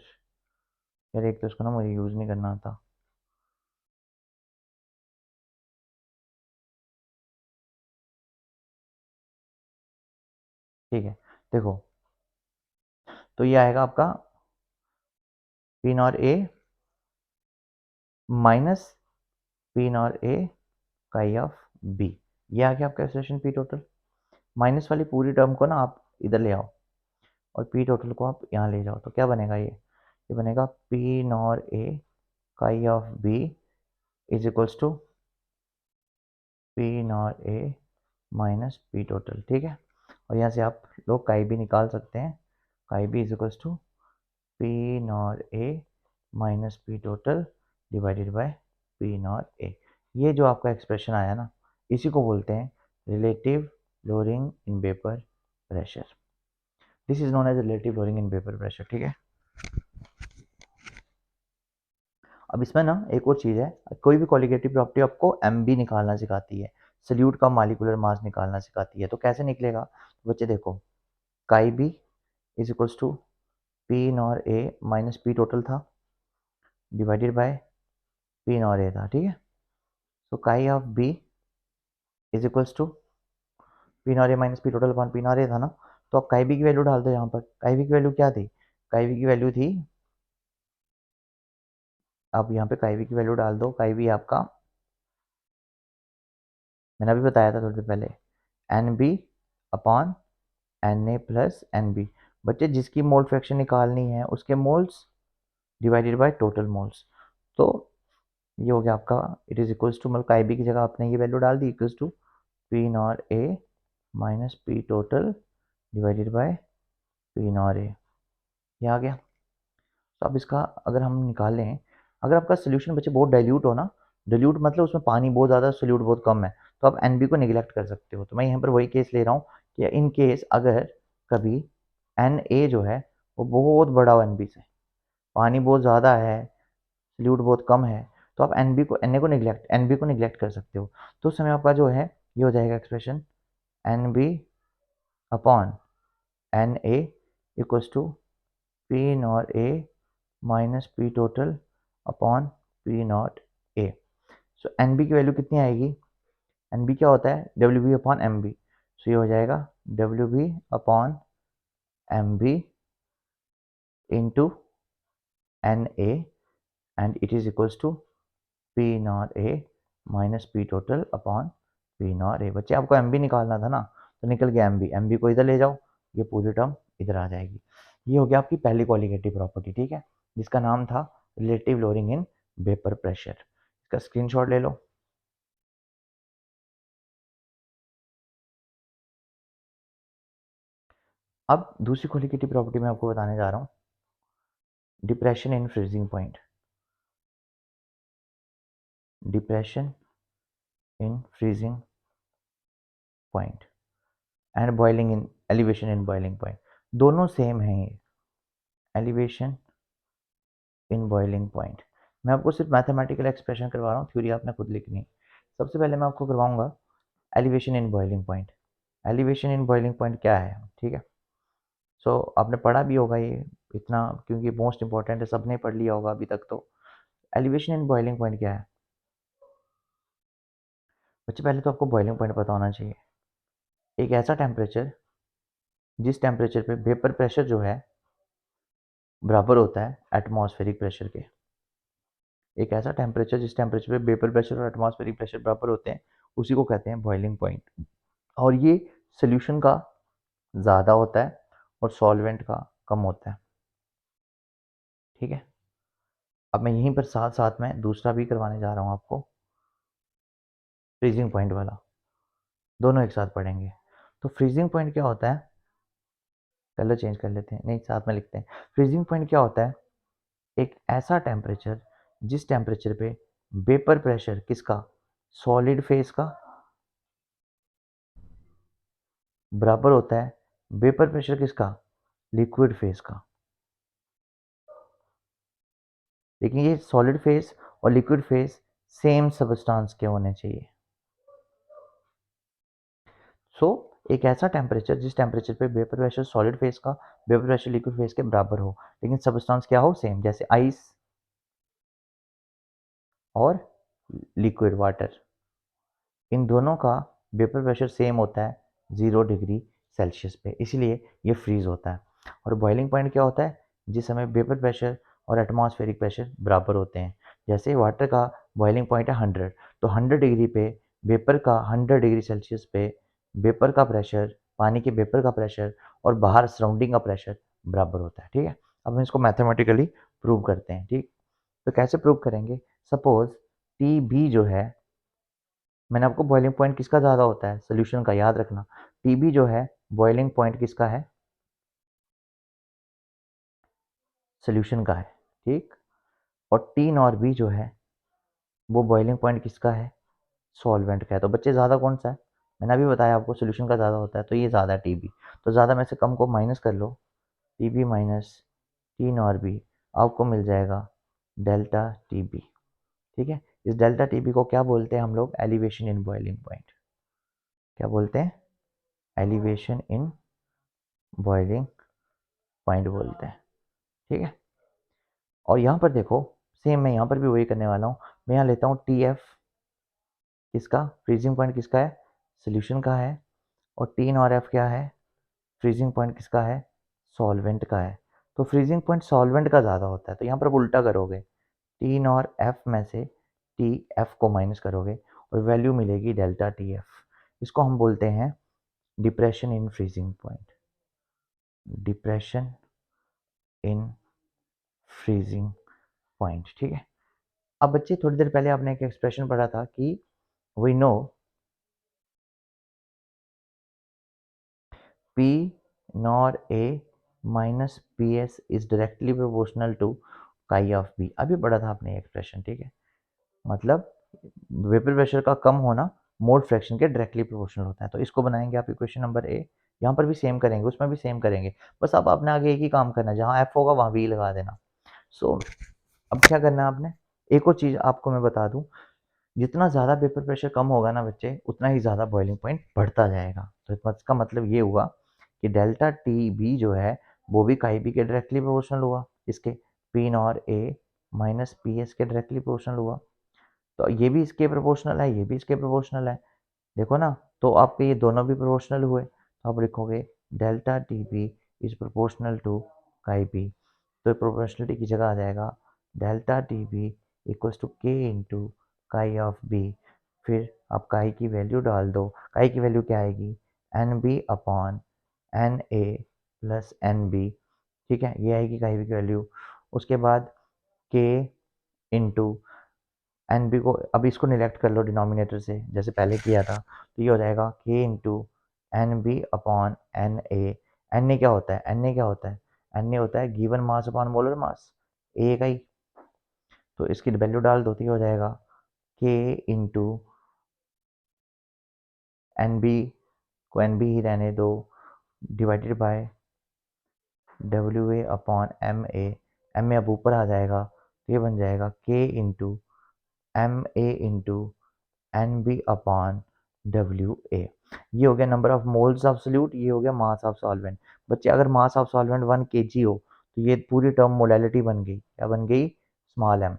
यार एक तो इसको ना मुझे यूज़ नहीं करना आता। ठीक है, देखो तो ये आएगा आपका P naught A minus P naught A chi of B. ये आ गया आपका एक्सप्रेशन पी टोटल। माइनस वाली पूरी टर्म को ना आप इधर ले आओ और पी टोटल को आप यहाँ ले जाओ, तो क्या बनेगा? ये बनेगा P naught A chi of B is equals to P naught A minus P total. ठीक है, और यहाँ से आप लोग काई भी निकाल सकते हैं। Chi B is equals to P naught A minus P total divided by P naught A. ये जो आपका एक्सप्रेशन आया ना, इसी को बोलते हैं relative lowering in vapour pressure. This is known as relative lowering in vapour pressure. ठीक है, अब इसमें ना एक और चीज़ है, कोई भी क्वालिटेटिव प्रॉपर्टी आपको एम बी निकालना सिखाती है, सल्यूट का मालिकुलर मास निकालना सिखाती है। तो कैसे निकलेगा बच्चे? देखो, chi B is equals to P nor A minus P total था divided by P nor A था। ठीक है, तो chi of B is equals to P nor A minus P total upon P nor A था ना। तो आप काई बी की वैल्यू डाल दो यहाँ पर। काई बी की वैल्यू क्या थी? काई बी की वैल्यू थी, आप यहाँ पे काई बी की वैल्यू डाल दो। काई बी आपका मैंने अभी बताया था थोड़ी देर पहले, N B upon N A plus N B. बच्चे जिसकी मोल फ्रैक्शन निकालनी है उसके moles divided by total moles. तो ये हो गया आपका, इट इज इक्वल्स टू, मतलब काई बी की जगह आपने ये वैल्यू डाल दी, equals to P naught A minus P total divided by P naught A. ये आ गया। तो अब इसका अगर हम निकालें, अगर आपका सोल्यूशन बच्चे बहुत डाइल्यूट हो ना, डाइल्यूट मतलब उसमें पानी बहुत ज़्यादा, सोल्यूट बहुत कम है, तो आप एन बी को निगलेक्ट कर सकते हो। तो मैं यहाँ पर वही केस ले रहा हूँ कि इन केस अगर कभी एन ए जो है वो बहुत बड़ा हो एन बी से, पानी बहुत ज़्यादा है, सोल्यूट बहुत कम है, तो आप एन बी को, एन ए को निगलेक्ट, एन बी को निगलेक्ट कर सकते हो। तो उस समय आपका जो है ये हो जाएगा expression n B upon N A equals to P naught A minus P total upon P naught A. So n B की वैल्यू कितनी आएगी? एन बी क्या होता है? W B upon M B. So ये हो जाएगा W B upon M B into n A and it is equals to P naught A minus P total upon P naught A. बच्चे आपको M B निकालना था ना, तो निकल गया एम बी। एम बी को इधर ले जाओ, ये पूरी टर्म इधर आ जाएगी। ये हो गया आपकी पहली क्वालिटेटिव प्रॉपर्टी। ठीक है, जिसका नाम था relative lowering in vapour pressure. इसका स्क्रीनशॉट ले लो। अब दूसरी क्वालिटेटिव प्रॉपर्टी मैं आपको बताने जा रहा हूँ, depression in freezing point. Depression in freezing point and boiling in, elevation in boiling point, दोनों सेम है ये। एलिवेशन इन बॉइलिंग पॉइंट, मैं आपको सिर्फ मैथमेटिकल एक्सप्रेशन करवा रहा हूँ, थ्योरी आपने खुद लिखनी है। सबसे पहले मैं आपको करवाऊंगा elevation in boiling point. Elevation in boiling point क्या है? ठीक है, सो आपने पढ़ा भी होगा ये इतना, क्योंकि मोस्ट इंपॉर्टेंट है, सबने पढ़ लिया होगा अभी तक। तो एलिवेशन इन बॉइलिंग पॉइंट क्या है बच्चे? पहले तो आपको बॉइलिंग पॉइंट पता होना चाहिए। एक ऐसा टेम्परेचर जिस टेम्परेचर पे वेपर प्रेशर जो है बराबर होता है एटमॉस्फेरिक प्रेशर के। एक ऐसा टेम्परेचर जिस टेम्परेचर पे वेपर प्रेशर और एटमॉस्फेरिक प्रेशर बराबर होते हैं, उसी को कहते हैं बॉइलिंग पॉइंट। और ये सोल्यूशन का ज़्यादा होता है और सॉल्वेंट का कम होता है। ठीक है, अब मैं यहीं पर साथ साथ में दूसरा भी करवाने जा रहा हूँ आपको, फ्रीजिंग पॉइंट वाला। दोनों एक साथ पढ़ेंगे। तो फ्रीजिंग पॉइंट क्या होता है? कलर चेंज कर लेते हैं, नहीं साथ में लिखते हैं। फ्रीजिंग पॉइंट क्या होता है? एक ऐसा टेम्परेचर जिस टेम्परेचर पे वेपर प्रेशर किसका, सॉलिड फेज का, बराबर होता है वेपर प्रेशर किसका, लिक्विड फेज का। लेकिन ये सॉलिड फेज और लिक्विड फेज सेम सबस्टांस के होने चाहिए। सो एक ऐसा टेम्परेचर जिस टेम्परेचर पे वेपर प्रेशर सॉलिड फेज का वेपर प्रेशर लिक्विड फेज के बराबर हो, लेकिन सबस्टेंस क्या हो, सेम, जैसे आइस और लिक्विड वाटर। इन दोनों का वेपर प्रेशर सेम होता है 0 डिग्री सेल्सियस पे, इसलिए ये फ्रीज होता है। और बॉइलिंग पॉइंट क्या होता है, जिस समय वेपर प्रेशर और एटमॉस्फेरिक प्रेशर बराबर होते हैं। जैसे वाटर का बॉइलिंग पॉइंट है 100, तो 100 डिग्री पे वेपर का 100 डिग्री सेल्सियस पे वेपर का प्रेशर, पानी के वेपर का प्रेशर और बाहर सराउंडिंग का प्रेशर बराबर होता है। ठीक है, अब हम इसको मैथमेटिकली प्रूव करते हैं। ठीक, तो कैसे प्रूव करेंगे, सपोज टी बी जो है, मैंने आपको बॉइलिंग पॉइंट किसका ज़्यादा होता है, सोल्यूशन का, याद रखना। टीबी जो है बॉइलिंग पॉइंट किसका है, सोल्यूशन का है। ठीक, और टी नॉर बी जो है वो बॉइलिंग पॉइंट किसका है, सॉल्वेंट का है। तो बच्चे ज़्यादा कौन सा है, मैंने अभी बताया आपको सोल्यूशन का ज़्यादा होता है, तो ये ज़्यादा है टीबी। तो ज़्यादा में से कम को माइनस कर लो, TB minus T naught B, आपको मिल जाएगा डेल्टा टीबी। ठीक है, इस डेल्टा टीबी को क्या बोलते हैं हम लोग, एलिवेशन इन बॉइलिंग पॉइंट। क्या बोलते हैं, एलिवेशन इन बॉइलिंग पॉइंट बोलते हैं। ठीक है, और यहाँ पर देखो, सेम मैं यहाँ पर भी वही करने वाला हूँ। मैं यहाँ लेता हूँ टी एफ, किसका, फ्रीजिंग पॉइंट किसका है, सोल्यूशन का है। और टी और एफ क्या है, फ्रीजिंग पॉइंट किसका है, सॉल्वेंट का है। तो फ्रीजिंग पॉइंट सॉल्वेंट का ज़्यादा होता है, तो यहाँ पर उल्टा करोगे, टी और एफ में से टी एफ को माइनस करोगे और वैल्यू मिलेगी डेल्टा टी एफ। इसको हम बोलते हैं depression in freezing point, depression in freezing point. ठीक है, अब बच्चे थोड़ी देर पहले आपने एक एक्सप्रेशन पढ़ा था कि we know P nor A minus P S is directly proportional to chi of B. अभी पढ़ा था आपने एक्सप्रेशन। ठीक है, मतलब वेपर प्रेशर का कम होना मोल फ्रैक्शन के डायरेक्टली प्रोपोर्शनल होता है। तो इसको बनाएंगे आप इक्वेशन नंबर ए, यहाँ पर भी सेम करेंगे, उसमें भी सेम करेंगे, बस अब आपने आगे एक ही काम करना है, जहाँ एफ होगा वहाँ वी लगा देना। सो अब क्या करना है आपने, एक और चीज़ आपको मैं बता दूँ, जितना ज़्यादा वेपर प्रेशर कम होगा ना बच्चे, उतना ही ज़्यादा बॉइलिंग पॉइंट बढ़ता जाएगा। तो इसका मतलब ये हुआ कि डेल्टा टी बी जो है वो भी काई बी के डायरेक्टली प्रोपोर्शनल हुआ, इसके P nor A minus P S के डायरेक्टली प्रोपोर्शनल हुआ। तो ये भी इसके प्रोपोर्शनल है, ये भी इसके प्रोपोर्शनल है, देखो ना। तो आपके ये दोनों भी प्रोपोर्शनल हुए, तो आप लिखोगे delta T B is proportional to chi B. तो प्रोपोर्शनलिटी की जगह आ जाएगा delta T B equals to K into chi of B. फिर आप काई की वैल्यू डाल दो, काई की वैल्यू क्या आएगी, N B upon N A plus N B. ठीक है, ये आएगी काई बी की वैल्यू। उसके बाद के इंटू एन बी को, अब इसको निलेक्ट कर लो डिनोमिनेटर से जैसे पहले किया था, तो ये हो जाएगा K into N B upon N A. N A क्या होता है, एन ए क्या होता है, एन ए होता है given mass upon molar mass, A का ही। तो इसकी वैल्यू डाल दो तो ये हो जाएगा के इंटू एन बी को एन बी ही रहने दो, divided by W A upon M A. M A अब ऊपर आ जाएगा, तो ये बन जाएगा K into M A into N B upon W A. ये हो गया number of moles of solute, ये हो गया मास ऑफ सॉल्वेंट। बच्चे अगर मास ऑफ सॉल्वेंट 1 kg हो, तो ये पूरी टर्म मोलैलिटी बन गई, क्या बन गई, स्मॉल एम।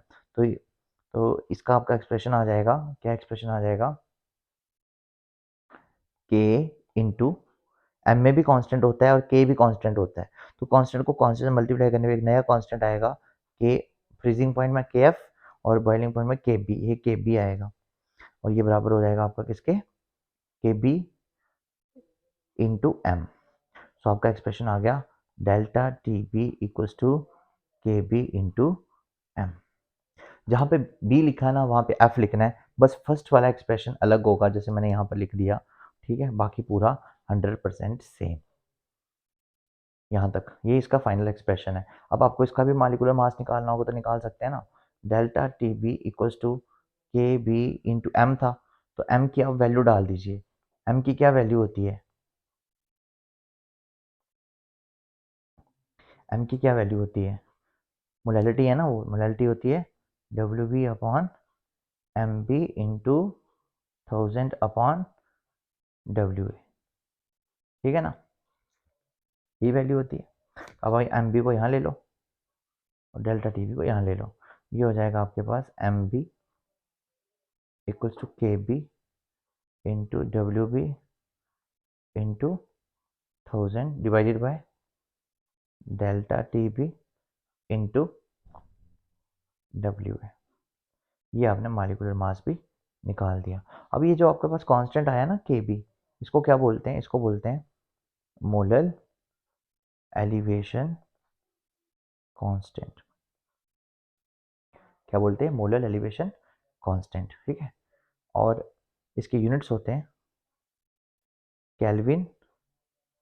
तो इसका आपका एक्सप्रेशन आ जाएगा, क्या एक्सप्रेशन आ जाएगा, के इंटू एम में भी कांस्टेंट होता है और के भी कांस्टेंट होता है, तो कांस्टेंट को कांस्टेंट से मल्टीप्लाई करने में एक नया कांस्टेंट आएगा, के फ्रीजिंग पॉइंट में के एफ और बॉइलिंग पॉइंट में के बी, ये के बी आएगा। और ये बराबर हो जाएगा आपका किसके, के बी इंटू एम। सो आपका एक्सप्रेशन आ गया delta T B equals to K B into M. जहाँ पे बी लिखा है ना वहाँ पे एफ लिखना है, बस फर्स्ट वाला एक्सप्रेशन अलग होगा जैसे मैंने यहाँ पर लिख दिया। ठीक है, बाकी पूरा 100% सेम। यहाँ तक ये इसका फाइनल एक्सप्रेशन है। अब आपको इसका भी मालिकुलर मास निकालना होगा तो निकाल सकते हैं ना, delta T B equals to K B into M था, तो एम की आप वैल्यू डाल दीजिए। एम की क्या वैल्यू होती है, एम की क्या वैल्यू होती है, मोलैलिटी है ना, वो मोलैलिटी होती है W B upon M B into 1000 upon W A. ठीक है ना, ये वैल्यू होती है। अब भाई एम बी को यहाँ ले लो और डेल्टा टी बी को यहाँ ले लो, ये हो जाएगा आपके पास M B equals to K B into W B into 1000 divided by delta T B into W है। ये आपने मॉलिक्यूलर मास भी निकाल दिया। अब ये जो आपके पास कांस्टेंट आया ना के बी, इसको क्या बोलते हैं? इसको बोलते हैं मोलर एलिवेशन कांस्टेंट। क्या बोलते हैं? मोलर एलिवेशन कांस्टेंट, ठीक है। और इसके यूनिट्स होते हैं केल्विन,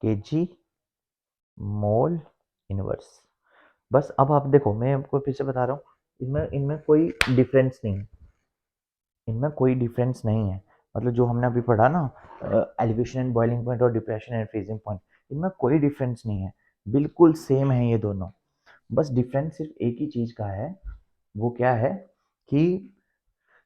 केजी, मोल, इनवर्स। बस अब आप देखो, मैं आपको फिर से बता रहा हूँ, इनमें इनमें कोई डिफरेंस नहीं है, इनमें कोई डिफरेंस नहीं है। मतलब जो हमने अभी पढ़ा ना, एलिवेशन एंड बॉइलिंग पॉइंट और डिप्रेशन एंड फ्रीजिंग पॉइंट, इनमें कोई डिफरेंस नहीं है, बिल्कुल सेम है ये दोनों। बस डिफरेंस सिर्फ एक ही चीज़ का है, वो क्या है कि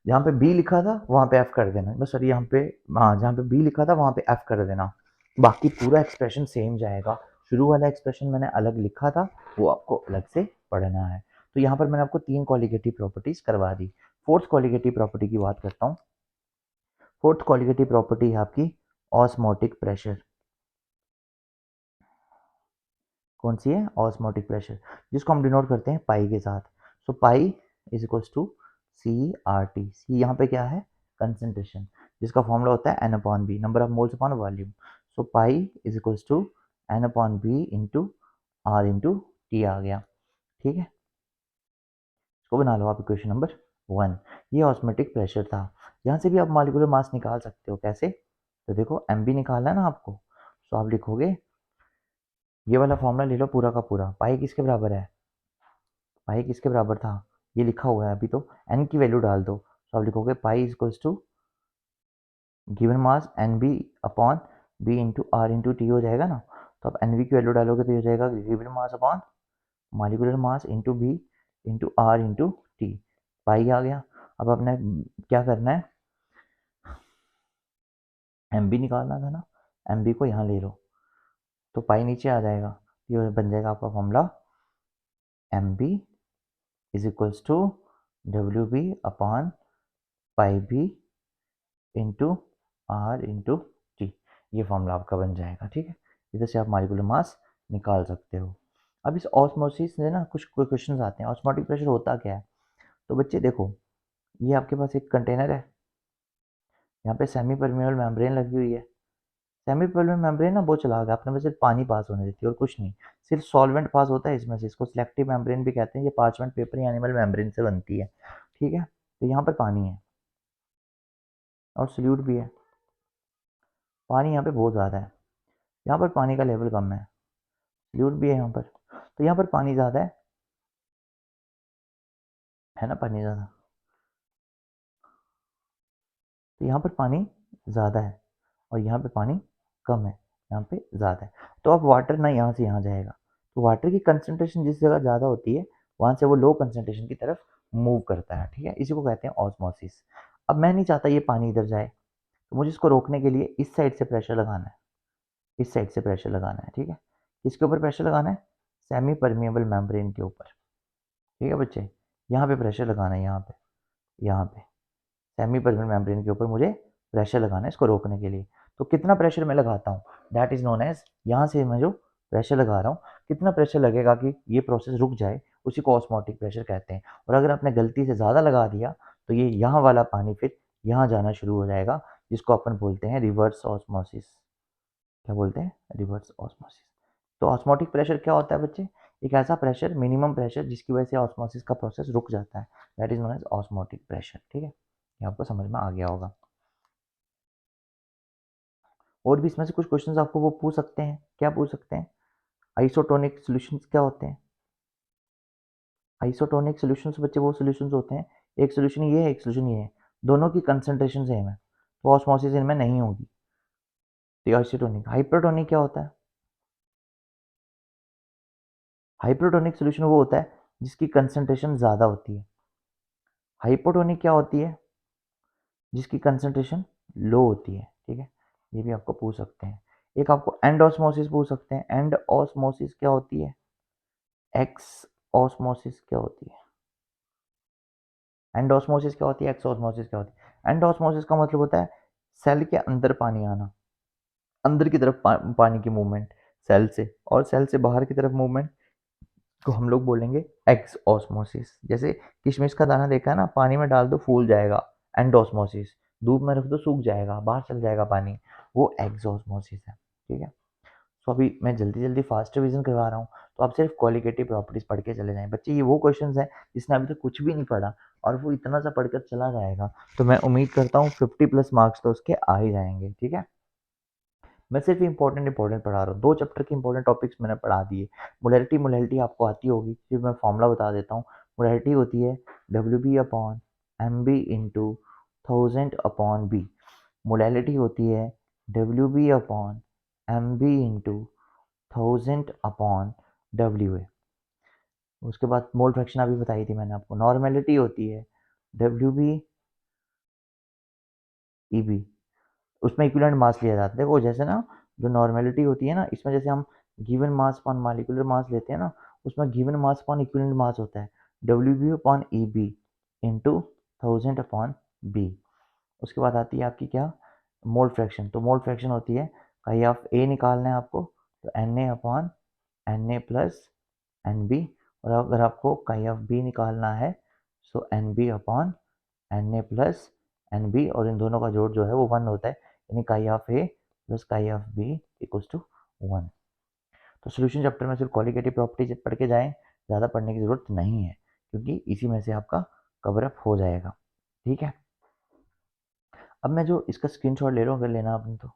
जहाँ पे बी लिखा था वहाँ पे एफ कर देना, बस। सॉरी, यहाँ पे, हाँ, जहाँ पे बी लिखा था वहाँ पे एफ कर देना, बाकी पूरा एक्सप्रेशन सेम जाएगा। शुरू वाला एक्सप्रेशन मैंने अलग लिखा था, वो आपको अलग से पढ़ना है। तो यहाँ पर मैंने आपको 3 कॉलिगेटिव प्रॉपर्टीज करवा दी। फोर्थ कॉलिगेटिव प्रॉपर्टी की बात करता हूँ। फोर्थ कॉलिगेटिव प्रॉपर्टी है आपकी ऑस्मोटिक प्रेशर। कौन सी है? ऑस्मोटिक प्रेशर, जिसको हम डिनोट करते हैं पाई के साथ। So pi is equals to C R T. C यहाँ पे क्या है? कंसेंट्रेशन, जिसका फॉर्मूला होता है n upon B, number of moles upon volume. So pi is equals to n upon B into R into T आ गया, ठीक है। इसको बना लो आप इक्वेशन नंबर 1। ये ऑस्मोटिक प्रेशर था। यहाँ से भी आप मॉलिक्यूलर मास निकाल सकते हो। कैसे? तो देखो, एम बी निकालना है ना आपको, तो आप लिखोगे, ये वाला फॉर्मूला ले लो पूरा का पूरा। पाई किसके बराबर है? पाई किसके बराबर था? ये लिखा हुआ है अभी, तो एन की वैल्यू डाल दो। तो आप लिखोगे pi is equals to given mass N B upon B into R into T हो जाएगा ना। तो आप एन बी की वैल्यू डालोगे तो ये हो जाएगा given mass upon molecular mass into B into R into T. Pi आ गया। अब आपने क्या करना है? एम बी निकालना था ना, एम बी को यहाँ ले लो, तो पाई नीचे आ जाएगा। ये बन जाएगा आपका formula M B is equals to W B upon pi B into R into T. ये फॉर्मूला आपका बन जाएगा, ठीक है। इधर से आप मॉलिक्यूलर मास निकाल सकते हो। अब इस ऑस्मोसिस से ना कुछ क्वेश्चन आते हैं। ऑस्मोटिक प्रेशर होता क्या है? तो बच्चे देखो, ये आपके पास एक कंटेनर है, यहाँ पे सेमी परमेबल मेम्ब्रेन लगी हुई है। सेमी परमेबल मेम्ब्रेन ना बहुत चला गया, अपने में सिर्फ पानी पास होने देती है और कुछ नहीं, सिर्फ सॉल्वेंट पास होता है इसमें से। इसको सिलेक्टिव मेम्ब्रेन भी कहते हैं। ये पार्चमेंट पेपर या एनिमल मेम्ब्रेन से बनती है, ठीक है। तो यहाँ पर पानी है और सोल्यूट भी है। पानी यहाँ पे बहुत ज़्यादा है, यहाँ पर पानी का लेवल कम है, सोल्यूट भी है यहाँ पर। तो यहाँ पर पानी ज़्यादा है ना, पानी ज़्यादा, तो यहाँ पर पानी ज़्यादा है और यहाँ पे पानी कम है, यहाँ पे ज़्यादा है। तो अब वाटर ना यहाँ से यहाँ जाएगा, तो वाटर की कंसंट्रेशन जिस जगह ज़्यादा होती है वहाँ से वो लो कंसंट्रेशन की तरफ मूव करता है, ठीक है। इसी को कहते हैं ऑस्मोसिस। अब मैं नहीं चाहता ये पानी इधर जाए, तो मुझे इसको रोकने के लिए इस साइड से प्रेशर लगाना है, इस साइड से प्रेशर लगाना है, ठीक है। किसके ऊपर प्रेशर लगाना है? सेमी परमिएबल मेम्ब्रेन के ऊपर, ठीक है बच्चे। यहाँ पे प्रेशर लगाना है, यहाँ पे सेमी परमेबल मेम्ब्रेन के ऊपर मुझे प्रेशर लगाना है इसको रोकने के लिए। तो कितना प्रेशर मैं लगाता हूँ, दैट इज नोन एज, यहाँ से मैं जो प्रेशर लगा रहा हूँ, कितना प्रेशर लगेगा कि ये प्रोसेस रुक जाए, उसी को ऑस्मोटिक प्रेशर कहते हैं। और अगर आपने गलती से ज़्यादा लगा दिया तो ये यहाँ वाला पानी फिर यहाँ जाना शुरू हो जाएगा, जिसको अपन बोलते हैं रिवर्स ऑस्मोसिस। क्या बोलते हैं? Reverse osmosis. तो ऑस्मोटिक प्रेशर क्या होता है बच्चे? एक ऐसा प्रेशर, मिनिमम प्रेशर, जिसकी वजह से ऑस्मोसिस का प्रोसेस रुक जाता है, that is known as osmotic pressure, ठीक है। ये आपको समझ में आ गया होगा। और भी इसमें से कुछ क्वेश्चंस आपको वो पूछ सकते हैं। क्या पूछ सकते हैं? आइसोटोनिक सॉल्यूशंस क्या होते हैं? आइसोटोनिक सॉल्यूशंस बच्चे वो सॉल्यूशंस होते हैं, एक सॉल्यूशन ये है, एक सॉल्यूशन ये है, दोनों की कंसंट्रेशन सेम है, तो ऑस्मोसिस इनमें नहीं होगी। तो आइसोटोनिक। हाइपरटोनिक क्या होता है? हाइपरटोनिक सॉल्यूशन वो होता है जिसकी कंसंट्रेशन ज़्यादा होती है। हाइपोटोनिक क्या होती है? जिसकी कंसंट्रेशन लो होती है, ठीक है। ये भी आपको पूछ सकते हैं। एक आपको एंड ऑस्मोसिस पूछ सकते हैं। एंड ऑस्मोसिस क्या होती है? एक्स ऑस्मोसिस क्या होती है? एंड ऑस्मोसिस क्या होती है? एक्स ऑस्मोसिस क्या होती है? एंड ऑस्मोसिस का मतलब होता है सेल के अंदर पानी आना, अंदर की तरफ पानी की मूवमेंट सेल से, और सेल से बाहर की तरफ मूवमेंट को हम लोग बोलेंगे एक्स ऑस्मोसिस। जैसे किशमिश का दाना देखा है ना, पानी में डाल दो फूल जाएगा, एंड ऑस्मोसिस। धूप में रख दो सूख जाएगा, बाहर चल जाएगा पानी, वो एक्स ऑस्मोसिस है। ठीक है। तो अभी मैं जल्दी जल्दी फास्ट रिवीजन करवा रहा हूँ, तो आप सिर्फ क्वालिटेटिव प्रॉपर्टीज पढ़ के चले जाएं। बच्चे ये वो क्वेश्चंस हैं जिसने अभी तक कुछ भी नहीं पढ़ा और वो इतना सा पढ़कर चला जाएगा, तो मैं उम्मीद करता हूँ 50+ मार्क्स तो उसके आ ही जाएंगे। ठीक है। मैं सिर्फ इंपॉर्टेंट पढ़ा रहा हूँ, 2 चैप्टर के इंपॉर्टेंट टॉपिक्स मैंने पढ़ा दिए। मोलैरिटी आपको आती होगी, फिर मैं फॉर्मूला बता देता हूँ। मोलैरिटी होती है WB upon MB into 1000 upon B। Molality होती है WB upon MB into 1000 upon WA। उसके बाद मोल फ्रैक्शन अभी बताई थी मैंने आपको। नॉर्मेलिटी होती है WB EB, उसमें इक्विवेलेंट मास लिया जाता है। देखो जैसे ना, जो नॉर्मेलिटी होती है ना, इसमें जैसे हम गिवन मास अपॉन मॉलिक्यूलर मास लेते हैं ना, उसमें given mass upon equivalent mass होता है WB upon EB into 1000 upon B। उसके बाद आती है आपकी क्या? Mole fraction. तो मोल फ्रैक्शन होती है, कहीं ऑफ A निकालना है आपको, तो Na upon Na plus NB, और अगर आपको कहीं ऑफ B निकालना है तो NB upon Na plus NB, और इन दोनों का जोड़ जो है वो 1 होता है, यानी chi of A plus chi of B equals to 1। तो सोल्यूशन चैप्टर में सिर्फ क्वालिटेटिव प्रॉपर्टीज पढ़ के जाएं, ज़्यादा पढ़ने की ज़रूरत नहीं है, क्योंकि इसी में से आपका कवर अप हो जाएगा। ठीक है। अब मैं जो इसका स्क्रीनशॉट ले रहा हूँ, अगर लेना आपने तो।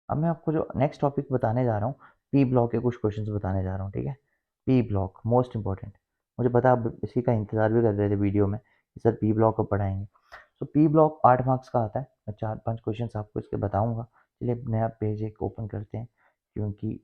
अब मैं आपको जो नेक्स्ट टॉपिक बताने जा रहा हूँ, पी ब्लॉक के कुछ क्वेश्चंस बताने जा रहा हूँ। ठीक है। P block most important. मुझे पता आप इसी का इंतजार भी कर रहे थे वीडियो में कि सर पी ब्लॉक कब पढ़ाएंगे। तो पी ब्लॉक 8 मार्क्स का आता है। मैं 4-5 क्वेश्चंस आपको इसके बताऊंगा। चलिए नया पेज एक ओपन करते हैं, क्योंकि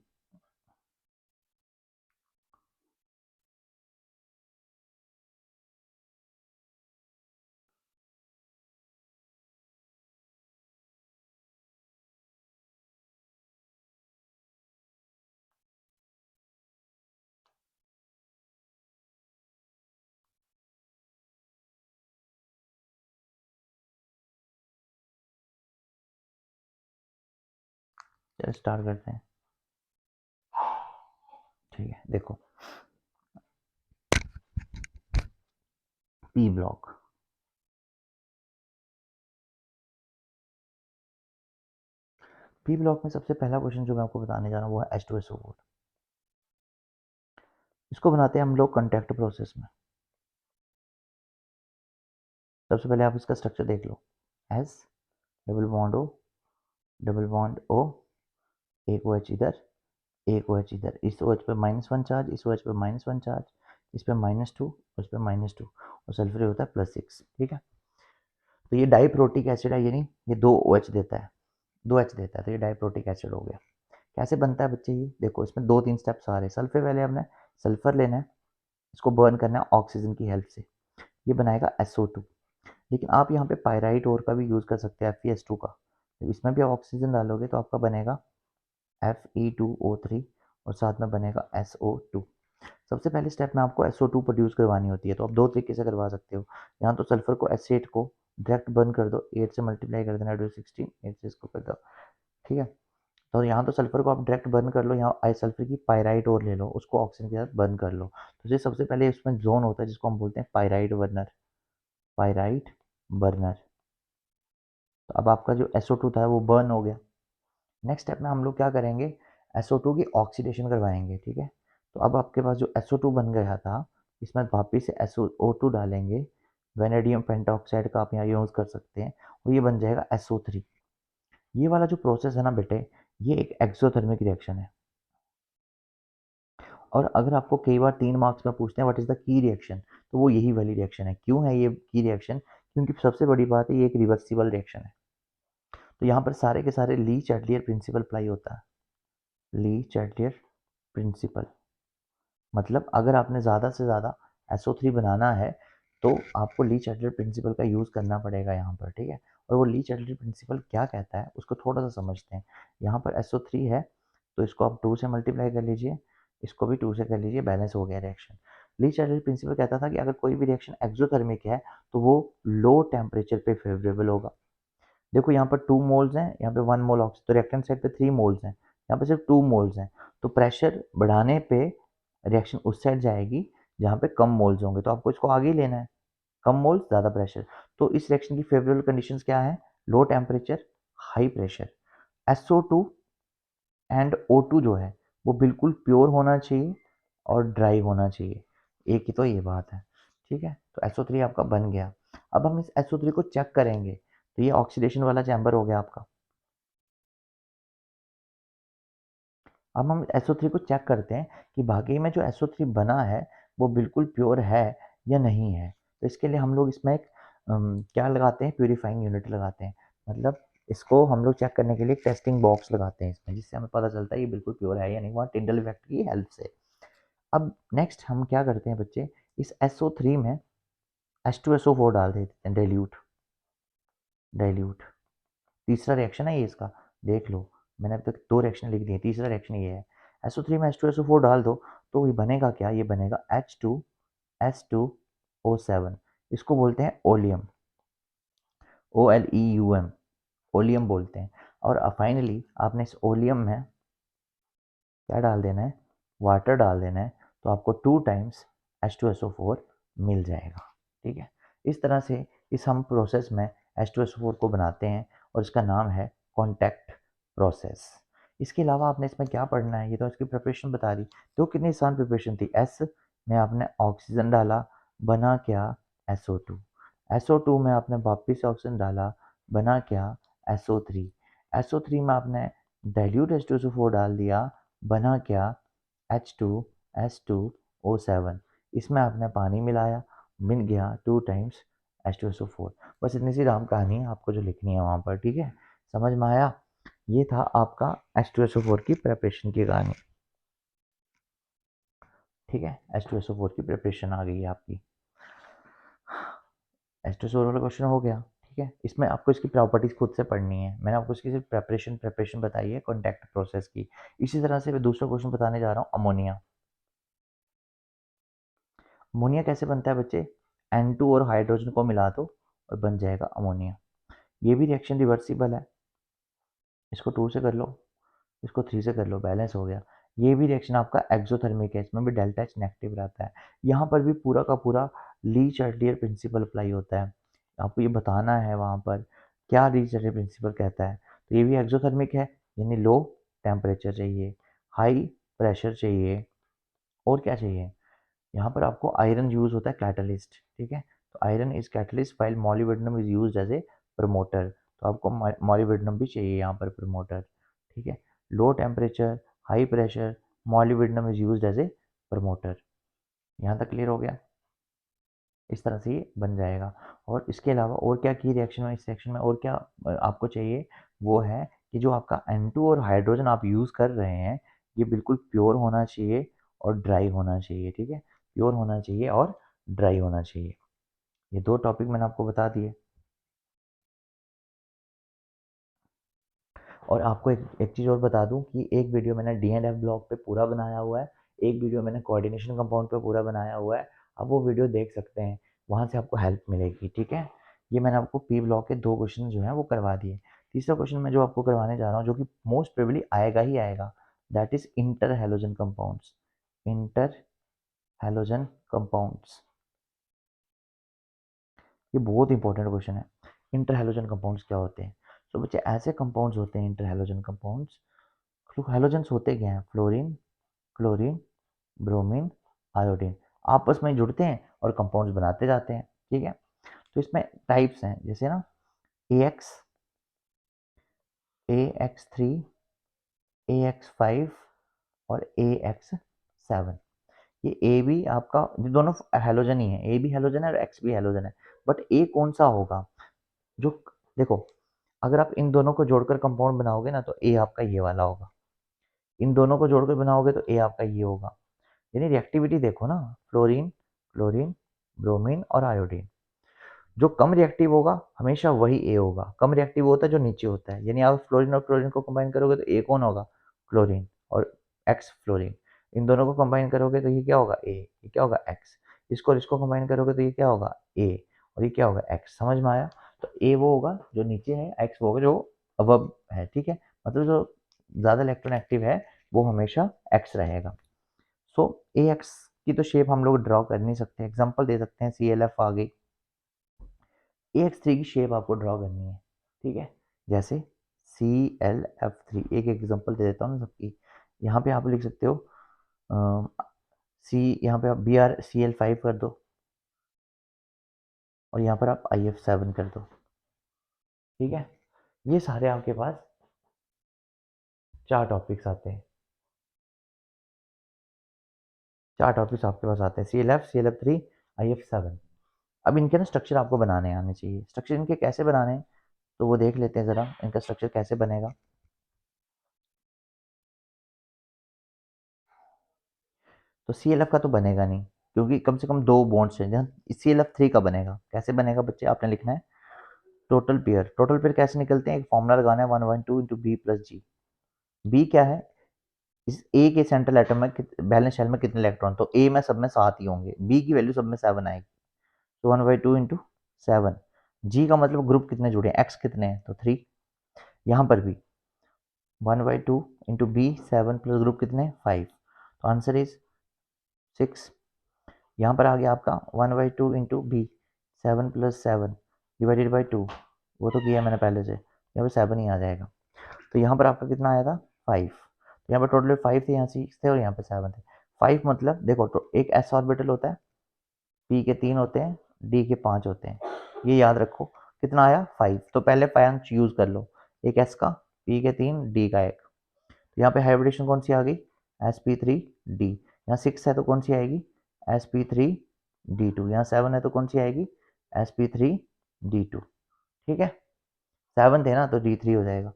चलिए स्टार्ट करते हैं। ठीक है, देखो पी ब्लॉक। पी ब्लॉक में सबसे पहला क्वेश्चन जो मैं आपको बताने जा रहा हूँ वो है H2SO4। इसको बनाते हैं हम लोग कॉन्टैक्ट प्रोसेस में। सबसे पहले आप इसका स्ट्रक्चर देख लो। S double bond O, double bond O, एक OH इधर, एक OH इधर। इस OH पे -1 चार्ज, इस OH पे -1 चार्ज, इस पे -2, उस पे -2, और सल्फर होता है +6। ठीक है। तो ये डाइप्रोटिक एसिड है, यानी ये 2 OH देता है, 2 H देता है, तो ये डाइप्रोटिक एसिड हो गया। कैसे बनता है बच्चे? ये देखो, इसमें 2-3 स्टेप्स आ रहे हैं। सबसे पहले हमने सल्फर लेना है, इसको बर्न करना है ऑक्सीजन की हेल्प से, ये बनाएगा SO2। लेकिन आप यहाँ पे पायराइट और का भी यूज़ कर सकते हैं, FeS2 का। जब इसमें भी ऑक्सीजन डालोगे तो आपका बनेगा Fe2O3, और साथ में बनेगा SO2। सबसे पहले स्टेप में आपको SO2 प्रोड्यूस करवानी होती है, तो आप 2 तरीके से करवा सकते हो। यहाँ तो सल्फर को S8 को डायरेक्ट बर्न कर दो, 8 से मल्टीप्लाई कर देना, 16, 8 से इसको कर दो। ठीक है। तो यहाँ तो सल्फर को आप डायरेक्ट बर्न कर लो, यहाँ आई सल्फर की पायराइट और ले लो, उसको ऑक्सीजन के साथ बर्न कर लो। तो ये सबसे पहले इसमें जोन होता है जिसको हम बोलते हैं पायराइट बर्नर, पायराइट बर्नर। तो अब आपका जो SO2 था वो बर्न हो गया। नेक्स्ट स्टेप में हम लोग क्या करेंगे? SO2 की ऑक्सीडेशन करवाएंगे। ठीक है। तो अब आपके पास जो SO2 बन गया था, इसमें वापिस से SO2 डालेंगे, वेनेडियम पेंटॉक्साइड का आप यहाँ यूज़ कर सकते हैं, और ये बन जाएगा SO3। ये वाला जो प्रोसेस है ना बेटे, ये एक एक्सोथर्मिक रिएक्शन है। और अगर आपको कई बार 3 मार्क्स में पूछते हैं what is the key reaction, तो वो यही वाली रिएक्शन है। क्यों है ये की रिएक्शन? क्योंकि सबसे बड़ी बात है, ये एक रिवर्सिबल रिएक्शन है। तो यहाँ पर सारे के सारे ली चैटलियर प्रिंसिपल अप्लाई होता है। ली चैटलियर प्रिंसिपल मतलब अगर आपने ज़्यादा से ज़्यादा SO3 बनाना है, तो आपको ली चैटलियर प्रिंसिपल का यूज़ करना पड़ेगा यहाँ पर। ठीक है। और वो ली चाइल्ड प्रिंसिपल क्या कहता है उसको थोड़ा सा समझते हैं। यहाँ पर SO3 है तो इसको आप 2 से मल्टीप्लाई कर लीजिए, इसको भी 2 से कर लीजिए, बैलेंस हो गया रिएक्शन। ली चाइल्ड प्रिंसिपल कहता था कि अगर कोई भी रिएक्शन एक्सोथर्मिक है तो वो लो टेम्परेचर पे फेवरेबल होगा। देखो यहाँ पर 2 मोल्स हैं, यहाँ पे 1 मोल ऑक्सीजन, तो रिएक्टेंट साइड पे 3 मोल्स हैं, यहाँ पे सिर्फ 2 मोल्स हैं, तो प्रेशर बढ़ाने पे रिएक्शन उस साइड जाएगी जहाँ पे कम मोल्स होंगे, तो आपको इसको आगे ही लेना है, कम मोल्स ज़्यादा प्रेशर। तो इस रिएक्शन की फेवरेबल कंडीशंस क्या है? Low temperature, high pressure. SO2 and O2 जो है वो बिल्कुल प्योर होना चाहिए और ड्राई होना चाहिए, एक ही तो ये बात है, ठीक है। तो SO3 आपका बन गया। अब हम इस SO3 को चेक करेंगे, तो ये ऑक्सीडेशन वाला चैम्बर हो गया आपका। अब हम SO3 को चेक करते हैं कि वाकई में जो SO3 बना है वो बिल्कुल प्योर है या नहीं है। तो इसके लिए हम लोग इसमें एक क्या लगाते हैं, प्यूरीफाइंग यूनिट लगाते हैं। मतलब इसको हम लोग चेक करने के लिए एक टेस्टिंग बॉक्स लगाते हैं इसमें, जिससे हमें पता चलता है ये बिल्कुल प्योर है या नहीं, वहाँ टिंडल इफेक्ट की हेल्प से। अब नेक्स्ट हम क्या करते हैं बच्चे, इस SO3 में H2SO4 डाल देते हैं, डाइल्यूट। डाइल्यूट तीसरा रिएक्शन है ये इसका, देख लो मैंने अब तक 2 रिएक्शन लिख दिए, तीसरा रिएक्शन ये है। SO3 में H2SO4 डाल दो तो ये बनेगा क्या, ये बनेगा H2S2O7, इसको बोलते हैं ओलियम, OLEUM, ओलियम बोलते हैं। और फाइनली आपने इस ओलियम में क्या डाल देना है, वाटर डाल देना है, तो आपको 2 टाइम्स H2SO4 मिल जाएगा, ठीक है। इस तरह से इस हम प्रोसेस में H2SO4 को बनाते हैं और इसका नाम है कॉन्टैक्ट प्रोसेस। इसके अलावा आपने इसमें क्या पढ़ना है, ये तो इसकी प्रिपरेशन बता दी, तो कितनी आसान प्रिपरेशन थी। S में आपने ऑक्सीजन डाला, बना क्या, SO2। SO2 में आपने वापिस ऑक्सीजन डाला, बना क्या, SO3। SO3 में आपने डाइल्यूट H2SO4 डाल दिया, बना क्या, H2S2O7। इसमें आपने पानी मिलाया, मिल गया 2 टाइम्स H2SO4। बस इतनी सी राम कहानी है आपको जो लिखनी है वहाँ पर, ठीक है। समझ में आया? ये था आपका H2SO4 की प्रिपरेशन की कहानी, ठीक है। H2SO4 की प्रिपरेशन आ गई है आपकी। H2SO4 वाला क्वेश्चन हो गया, ठीक है। इसमें आपको इसकी प्रॉपर्टीज खुद से पढ़नी है, मैंने आपको इसकी सिर्फ प्रिपरेशन बताई है कॉन्टैक्ट प्रोसेस की। इसी तरह से मैं दूसरा क्वेश्चन बताने जा रहा हूँ, अमोनिया। अमोनिया कैसे बनता है बच्चे, N2 और हाइड्रोजन को मिला दो और बन जाएगा अमोनिया। ये भी रिएक्शन रिवर्सिबल है, इसको 2 से कर लो, इसको 3 से कर लो, बैलेंस हो गया। ये भी रिएक्शन आपका एक्सोथर्मिक है, इसमें भी डेल्टा H नेगेटिव रहता है। यहाँ पर भी पूरा का पूरा ली चार्टियर प्रिंसिपल अप्लाई होता है, आपको ये बताना है वहाँ पर क्या ली चार्टियर प्रिंसिपल कहता है। तो ये भी एक्सोथर्मिक है, यानी लो टेम्परेचर चाहिए, हाई प्रेशर चाहिए, और क्या चाहिए, यहाँ पर आपको आयरन यूज होता है कैटलिस्ट, ठीक है। तो iron is catalyst while molybdenum is used as a promoter, तो आपको मॉलिब्डेनम भी चाहिए यहाँ पर प्रमोटर, ठीक है। Low temperature, high pressure, molybdenum is used as a promoter. यहाँ तक क्लियर हो गया? इस तरह से ये बन जाएगा। और इसके अलावा और क्या की रिएक्शन में, इस रिएक्शन में और क्या आपको चाहिए, वो है कि जो आपका N2 और हाइड्रोजन आप यूज़ कर रहे हैं ये बिल्कुल प्योर होना चाहिए और ड्राई होना चाहिए, ठीक है। प्योर होना चाहिए और ड्राई होना चाहिए। ये 2 टॉपिक मैंने आपको बता दिए। और आपको एक चीज़ और बता दूं कि एक वीडियो मैंने D&F ब्लॉक पे पूरा बनाया हुआ है, एक वीडियो मैंने कोऑर्डिनेशन कंपाउंड पे पूरा बनाया हुआ है, आप वो वीडियो देख सकते हैं, वहाँ से आपको हेल्प मिलेगी, ठीक है। ये मैंने आपको पी ब्लॉक के 2 क्वेश्चन जो हैं वो करवा दिए। तीसरा क्वेश्चन मैं जो आपको करवाने जा रहा हूँ, जो कि मोस्ट प्रोबेबली आएगा ही आएगा, that is inter halogen compounds. Inter halogen compounds, ये बहुत इंपॉर्टेंट क्वेश्चन है। इंटर हैलोजन कंपाउंड्स क्या होते हैं? तो बच्चे ऐसे कंपाउंड्स होते हैं इंटर हैलोजन कंपाउंड्स, हैलोजेंस होते क्या हैं, फ्लोरीन, क्लोरीन, ब्रोमीन, आयोडीन, आपस में जुड़ते हैं और कंपाउंड्स बनाते जाते हैं, ठीक है। तो इसमें टाइप्स हैं, जैसे ना AX, AX3, AX5 और AX7। ये ए भी आपका, ये दोनों हेलोजन ही है, ए भी हेलोजन है और एक्स भी हेलोजन है, बट ए कौन सा होगा, जो, देखो अगर आप इन दोनों को जोड़कर कंपाउंड बनाओगे ना तो ए आपका ये वाला होगा, इन दोनों को जोड़कर बनाओगे तो ए आपका ये होगा। यानी रिएक्टिविटी देखो ना, फ्लोरीन, क्लोरीन, ब्रोमीन और आयोडीन। जो कम रिएक्टिव होगा हमेशा वही ए होगा। कम रिएक्टिव होता है जो नीचे होता है, यानी आप फ्लोरीन और क्लोरीन को कंबाइन करोगे तो ए कौन होगा? क्लोरीन और एक्स फ्लोरीन। इन दोनों को कंबाइन करोगे तो ये क्या होगा? ए। ये क्या होगा? एक्स। इसको और इसको कंबाइन करोगे तो ये क्या होगा? ए। और ये क्या होगा? एक्स। समझ में आया? तो ए वो होगा जो नीचे है, एक्स वो होगा जो अबव है। ठीक है, मतलब जो ज़्यादा इलेक्ट्रॉन एक्टिव है वो हमेशा एक्स रहेगा। सो ए एक्स की तो शेप हम लोग ड्रॉ कर नहीं सकते, एग्जाम्पल दे सकते हैं। सी एल एफ आ गई, ए एक्स थ्री की शेप आपको ड्रॉ करनी है। ठीक है, जैसे सी एल एफ थ्री, एक एग्जाम्पल दे देता हूँ ना सबकी। यहाँ पे आप लिख सकते हो सी, यहाँ पे आप B R C L five कर दो और यहाँ पर आप आई एफ सेवन कर दो। ठीक है, ये सारे आपके पास 4 टॉपिक्स आते हैं। 4 टॉपिक्स आपके पास आते हैं, C L F three, I F seven. अब इनके ना स्ट्रक्चर आपको बनाने आने चाहिए। स्ट्रक्चर इनके कैसे बनाने हैं तो वो देख लेते हैं ज़रा, इनका स्ट्रक्चर कैसे बनेगा। तो सी एल एफ का तो बनेगा नहीं, क्योंकि कम से कम 2 बॉन्ड्स हैं। जहाँ सी एल एफ थ्री का बनेगा, कैसे बनेगा बच्चे? आपने लिखना है टोटल पेयर। टोटल पेयर कैसे निकलते हैं? एक फॉर्मूला लगाना है, 1/2 इंटू बी प्लस जी। बी क्या है? इस ए के सेंट्रल एटम में बैलेंस शेल में कितने इलेक्ट्रॉन? तो ए में सब में 7 ही होंगे, बी की वैल्यू सब में 7 आएगी, तो 1/2 इंटू 7। जी का मतलब ग्रुप कितने जुड़े हैं, एक्स कितने हैं? तो 3। यहाँ पर भी 1/2 इंटू बी 7 प्लस ग्रुप कितने? 5, तो आंसर इज 6। यहाँ पर आ गया आपका 1/2 into B 7 plus 7 divided by 2, वो तो किया मैंने पहले से, यहाँ पे 7 ही आ जाएगा। तो यहाँ पर आपका कितना आया था? 5। तो यहाँ पर टोटल 5 थे, यहाँ 6 थे और यहाँ पे 7 थे। 5 मतलब देखो, तो एक एस ऑर्बिटल होता है, पी के 3 होते हैं, डी के 5 होते हैं, ये याद रखो। कितना आया? 5। तो पहले 5 यूज कर लो, एक एस का, पी के 3, डी का 1। तो यहाँ पे हाइब्रिडेशन कौन सी आ गई? sp3d। यहाँ 6 है तो कौन सी आएगी? sp3d2। यहाँ 7 है तो कौन सी आएगी? sp3d2। ठीक है, 7 थे ना तो d3 हो जाएगा।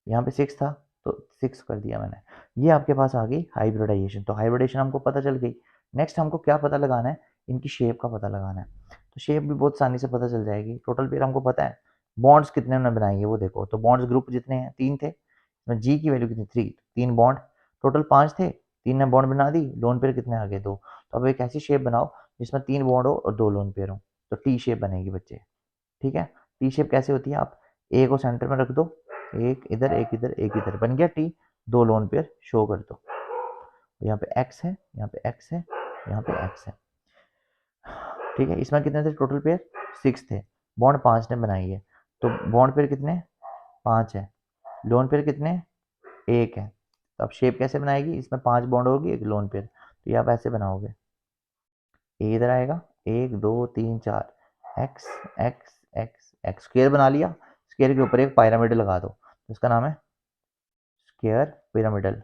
यहाँ पे 6 था तो 6 कर दिया मैंने। ये आपके पास आ गई हाइब्रिडाइजेशन। तो हाइब्रिडेशन हमको पता चल गई। नेक्स्ट हमको क्या पता लगाना है? इनकी शेप का पता लगाना है। तो शेप भी बहुत आसानी से पता चल जाएगी। टोटल पेयर हमको पता है। बॉन्ड्स कितने हमने बनाएंगे वो देखो, तो बॉन्ड्स ग्रुप जितने हैं 3 थे, इसमें जी की वैल्यू कितनी? 3, 3 बॉन्ड, टोटल 5 थे, 3 ने बॉन्ड बना दी, लोन पेयर कितने आ गए? 2। तो अब एक ऐसी शेप बनाओ जिसमें 3 बॉन्ड हो और 2 लोन पेयर हो, तो टी शेप बनेगी बच्चे। ठीक है, टी शेप कैसे होती है? आप ए को सेंटर में रख दो, एक इधर एक इधर एक इधर, बन गया टी। 2 लोन पेयर शो कर दो, यहाँ पे एक्स है, यहाँ पे एक्स है, यहाँ पे एक्स है। ठीक है, इसमें कितने थे टोटल पेयर? 6 थे, बॉन्ड 5 ने बनाई है, तो बॉन्ड पेयर कितने? 5 है, लोन पेयर कितने? 1 है। तो अब शेप कैसे बनाएगी? इसमें 5 बॉन्ड होगी, 1 लोन पेयर, तो ये आप ऐसे बनाओगे, ए इधर आएगा, 1 2 3 4, x X X x, square बना लिया। स्क्वायर के ऊपर एक पिरामिड लगा दो, तो इसका नाम है स्क्वायर पिरामिडल।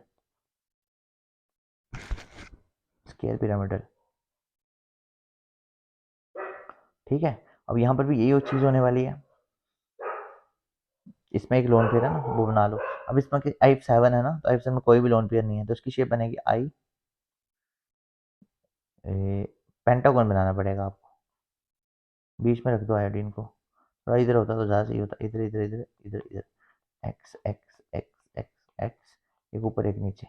Square pyramidal. ठीक है, अब यहाँ पर भी यही चीज़ होने वाली है। इसमें एक लोन पेयर है ना, वो बना लो। अब इसमें आई 7 है ना, तो आई 7 में कोई भी लोन पेयर नहीं है, तो इसकी शेप बनेगी आई, पेंटागन बनाना पड़ेगा आपको। बीच में रख दो आयोडीन को, थोड़ा इधर होता तो ज़्यादा सही होता। इधर इधर इधर इधर इधर, X X X X X, एक ऊपर एक नीचे।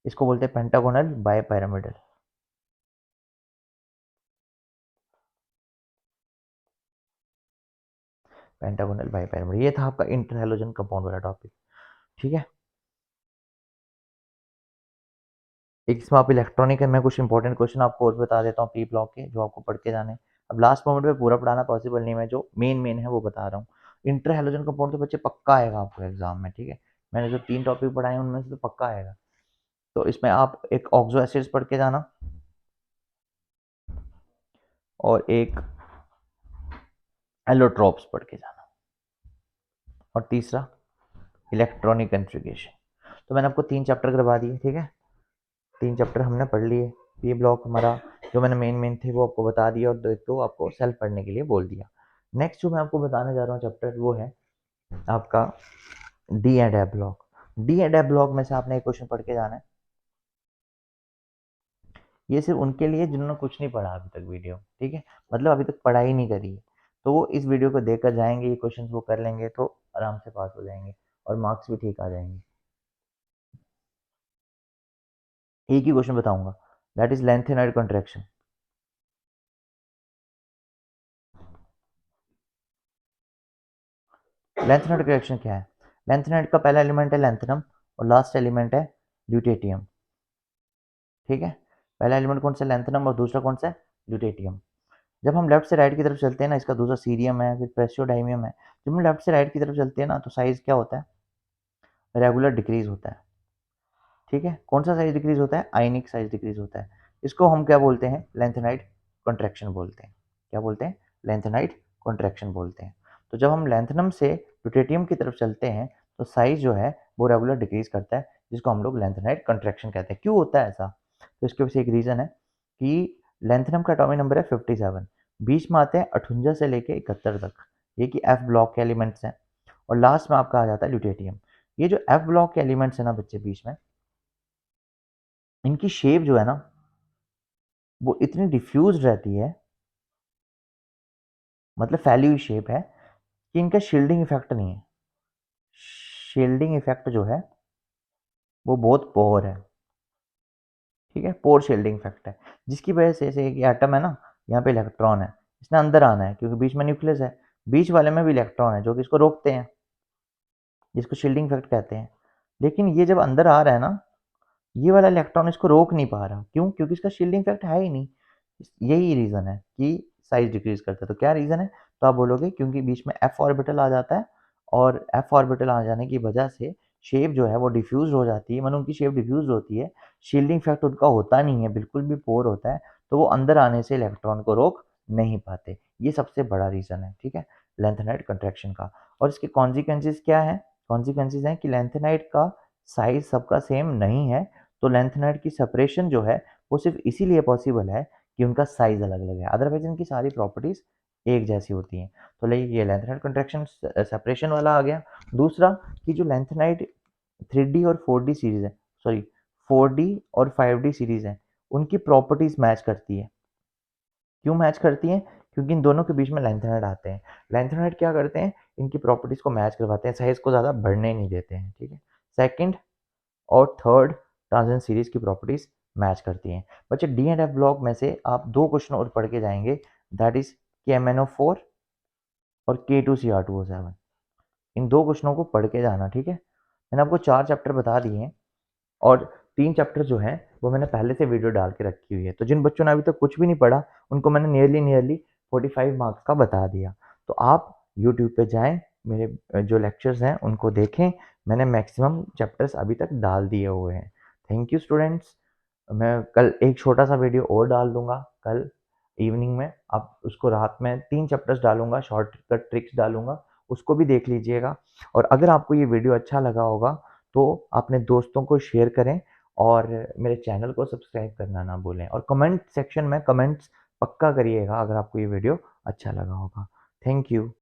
इसको बोलते हैं pentagonal bipyramidal. Pentagonal bipyramidal, ये था आपका इंटर हैलोजन कंपाउंड वाला टॉपिक। ठीक है, एक इसमें आप इलेक्ट्रॉनिक है, मैं कुछ इंपॉर्टेंट क्वेश्चन आपको और बता देता हूँ पी ब्लॉक के, जो आपको पढ़ के जाने। अब लास्ट मोमेंट पे पूरा पढ़ाना पॉसिबल नहीं, मैं जो मेन मेन है वो बता रहा हूँ। इंटर हैलोजन कंपाउंड तो बच्चे पक्का आएगा आपको एग्जाम में। ठीक है, मैंने जो 3 टॉपिक पढ़ाए हैं उनमें से तो पक्का आएगा। तो इसमें आप एक ऑक्सो एसिड्स पढ़ के जाना और एक एलोट्रॉप्स पढ़ के जाना, और तीसरा इलेक्ट्रॉनिक कन्फिग्रेशन। तो मैंने आपको 3 चैप्टर करवा दिए। ठीक है, 3 चैप्टर हमने पढ़ लिए। पी ब्लॉक हमारा जो मैंने मेन मेन थे वो आपको बता दिया, और 2 आपको सेल्फ पढ़ने के लिए बोल दिया। नेक्स्ट जो मैं आपको बताने जा रहा हूँ चैप्टर, वो है आपका D and F block. D and F block में से आपने एक क्वेश्चन पढ़ के जाना है। ये सिर्फ उनके लिए जिन्होंने कुछ नहीं पढ़ा अभी तक वीडियो, ठीक है, मतलब अभी तक पढ़ाई नहीं करी है, तो वो इस वीडियो को देखकर जाएंगे, ये क्वेश्चन वो कर लेंगे तो आराम से पास हो जाएंगे और मार्क्स भी ठीक आ जाएंगे। एक ही क्वेश्चन बताऊंगा, that is lanthanoid contraction. Lanthanoid contraction क्या है? लेंथेनॉइड का पहला एलिमेंट है लेंथनम और लास्ट एलिमेंट है ल्यूटेटियम, ठीक है। पहला एलिमेंट कौन सा? लेंथनम, और दूसरा कौन सा है? ल्यूटेटियम। जब हम लेफ्ट से राइट की तरफ चलते हैं ना, इसका दूसरा सीरियम है, फिर प्रेसियोडाइमियम है। जब हम लेफ्ट से राइट की तरफ चलते हैं ना, तो साइज क्या होता है? रेगुलर डिक्रीज होता है, ठीक है। कौन सा साइज डिक्रीज होता है? आयनिक साइज डिक्रीज होता है। इसको हम क्या बोलते हैं? लेंथेनाइड कॉन्ट्रैक्शन बोलते हैं। क्या बोलते हैं? लेंथेनाइड कॉन्ट्रैक्शन बोलते हैं। तो जब हम लेंथनम से ल्यूटेटियम की तरफ चलते हैं, तो साइज जो है वो रेगुलर डिक्रीज करता है, जिसको हम लोग लेंथेनाइड कॉन्ट्रैक्शन कहते हैं। क्यों होता है ऐसा? तो इसके पीछे एक रीजन है कि लेंथनम का एटॉमिक नंबर है 57, बीच में आते हैं 58 से लेके 71 तक, ये कि एफ ब्लॉक के एलिमेंट्स हैं, और लास्ट में आपका आ जाता है ल्यूटेटियम। ये जो एफ ब्लॉक के एलिमेंट्स है ना बच्चे, बीच में इनकी शेप जो है ना, वो इतनी डिफ्यूज रहती है, मतलब फैली हुई शेप है, कि इनका शील्डिंग इफेक्ट नहीं है। शील्डिंग इफेक्ट जो है वो बहुत पोर है, ठीक है, पोर शील्डिंग इफेक्ट है, जिसकी वजह से जैसे एक एटम है ना, यहाँ पे इलेक्ट्रॉन है, इसने अंदर आना है क्योंकि बीच में न्यूक्लियस है, बीच वाले में भी इलेक्ट्रॉन है जो कि इसको रोकते हैं, जिसको शील्डिंग इफेक्ट कहते हैं। लेकिन ये जब अंदर आ रहा है ना, ये वाला इलेक्ट्रॉन इसको रोक नहीं पा रहा। क्यों? क्योंकि इसका शील्डिंग इफेक्ट है ही नहीं। यही रीज़न है कि साइज डिक्रीज करता है। तो क्या रीज़न है? तो आप बोलोगे क्योंकि बीच में एफ ऑर्बिटल आ जाता है, और एफ ऑर्बिटल आ जाने की वजह से शेप जो है वो डिफ्यूज हो जाती है, मतलब उनकी शेप डिफ्यूज होती है, शील्डिंग इफेक्ट उनका होता नहीं है, बिल्कुल भी पोर होता है, तो वो अंदर आने से इलेक्ट्रॉन को रोक नहीं पाते। ये सबसे बड़ा रीज़न है, ठीक है, लेंथेनाइड कंट्रैक्शन का। और इसके कॉन्सिक्वेंसेज क्या है? कॉन्सिक्वेंसेज हैं कि लेंथेनाइड का साइज सबका सेम नहीं है, तो लेंथेनाइड की सेपरेशन जो है वो सिर्फ इसीलिए पॉसिबल है कि उनका साइज अलग अलग है, अदरवाइज इनकी सारी प्रॉपर्टीज एक जैसी होती हैं। तो लाइक ये लेंथेनाइड कंट्रैक्शन सेपरेशन वाला आ गया। दूसरा कि जो लेंथेनाइड 3D और 4D सीरीज है, सॉरी 4D और 5D सीरीज है, उनकी प्रॉपर्टीज मैच करती है। क्यों मैच करती हैं? क्योंकि इन दोनों के बीच में लेंथेनाइड आते हैं। लेंथेनाइड क्या करते हैं? इनकी प्रॉपर्टीज को मैच करवाते हैं, साइज को ज़्यादा बढ़ने नहीं देते हैं, ठीक है। सेकंड और थर्ड ट्रांजिशन सीरीज की प्रॉपर्टीज मैच करती हैं। बच्चे डी एंड एफ ब्लॉक में से आप दो क्वेश्चन और पढ़ के जाएंगे, दैट इज KMnO4 और K2Cr2O7। इन दो क्वेश्चनों को पढ़ के जाना, ठीक है। मैंने आपको 4 चैप्टर बता दिए हैं, और 3 चैप्टर जो हैं वो मैंने पहले से वीडियो डाल के रखी हुई है। तो जिन बच्चों ने अभी तक कुछ भी नहीं पढ़ा, उनको मैंने नियरली 45 मार्क्स का बता दिया। तो आप यूट्यूब पे जाएं, मेरे जो लेक्चर्स हैं उनको देखें, मैंने मैक्सिमम चैप्टर्स अभी तक डाल दिए हुए हैं। Thank you students. मैं कल एक छोटा सा वीडियो और डाल दूंगा, कल इवनिंग में। आप उसको रात में 3 चैप्टर्स डालूंगा, शॉर्टकट ट्रिक्स डालूंगा, उसको भी देख लीजिएगा। और अगर आपको ये वीडियो अच्छा लगा होगा तो अपने दोस्तों को शेयर करें, और मेरे चैनल को सब्सक्राइब करना ना भूलें, और कमेंट सेक्शन में कमेंट्स पक्का करिएगा अगर आपको ये वीडियो अच्छा लगा होगा। Thank you.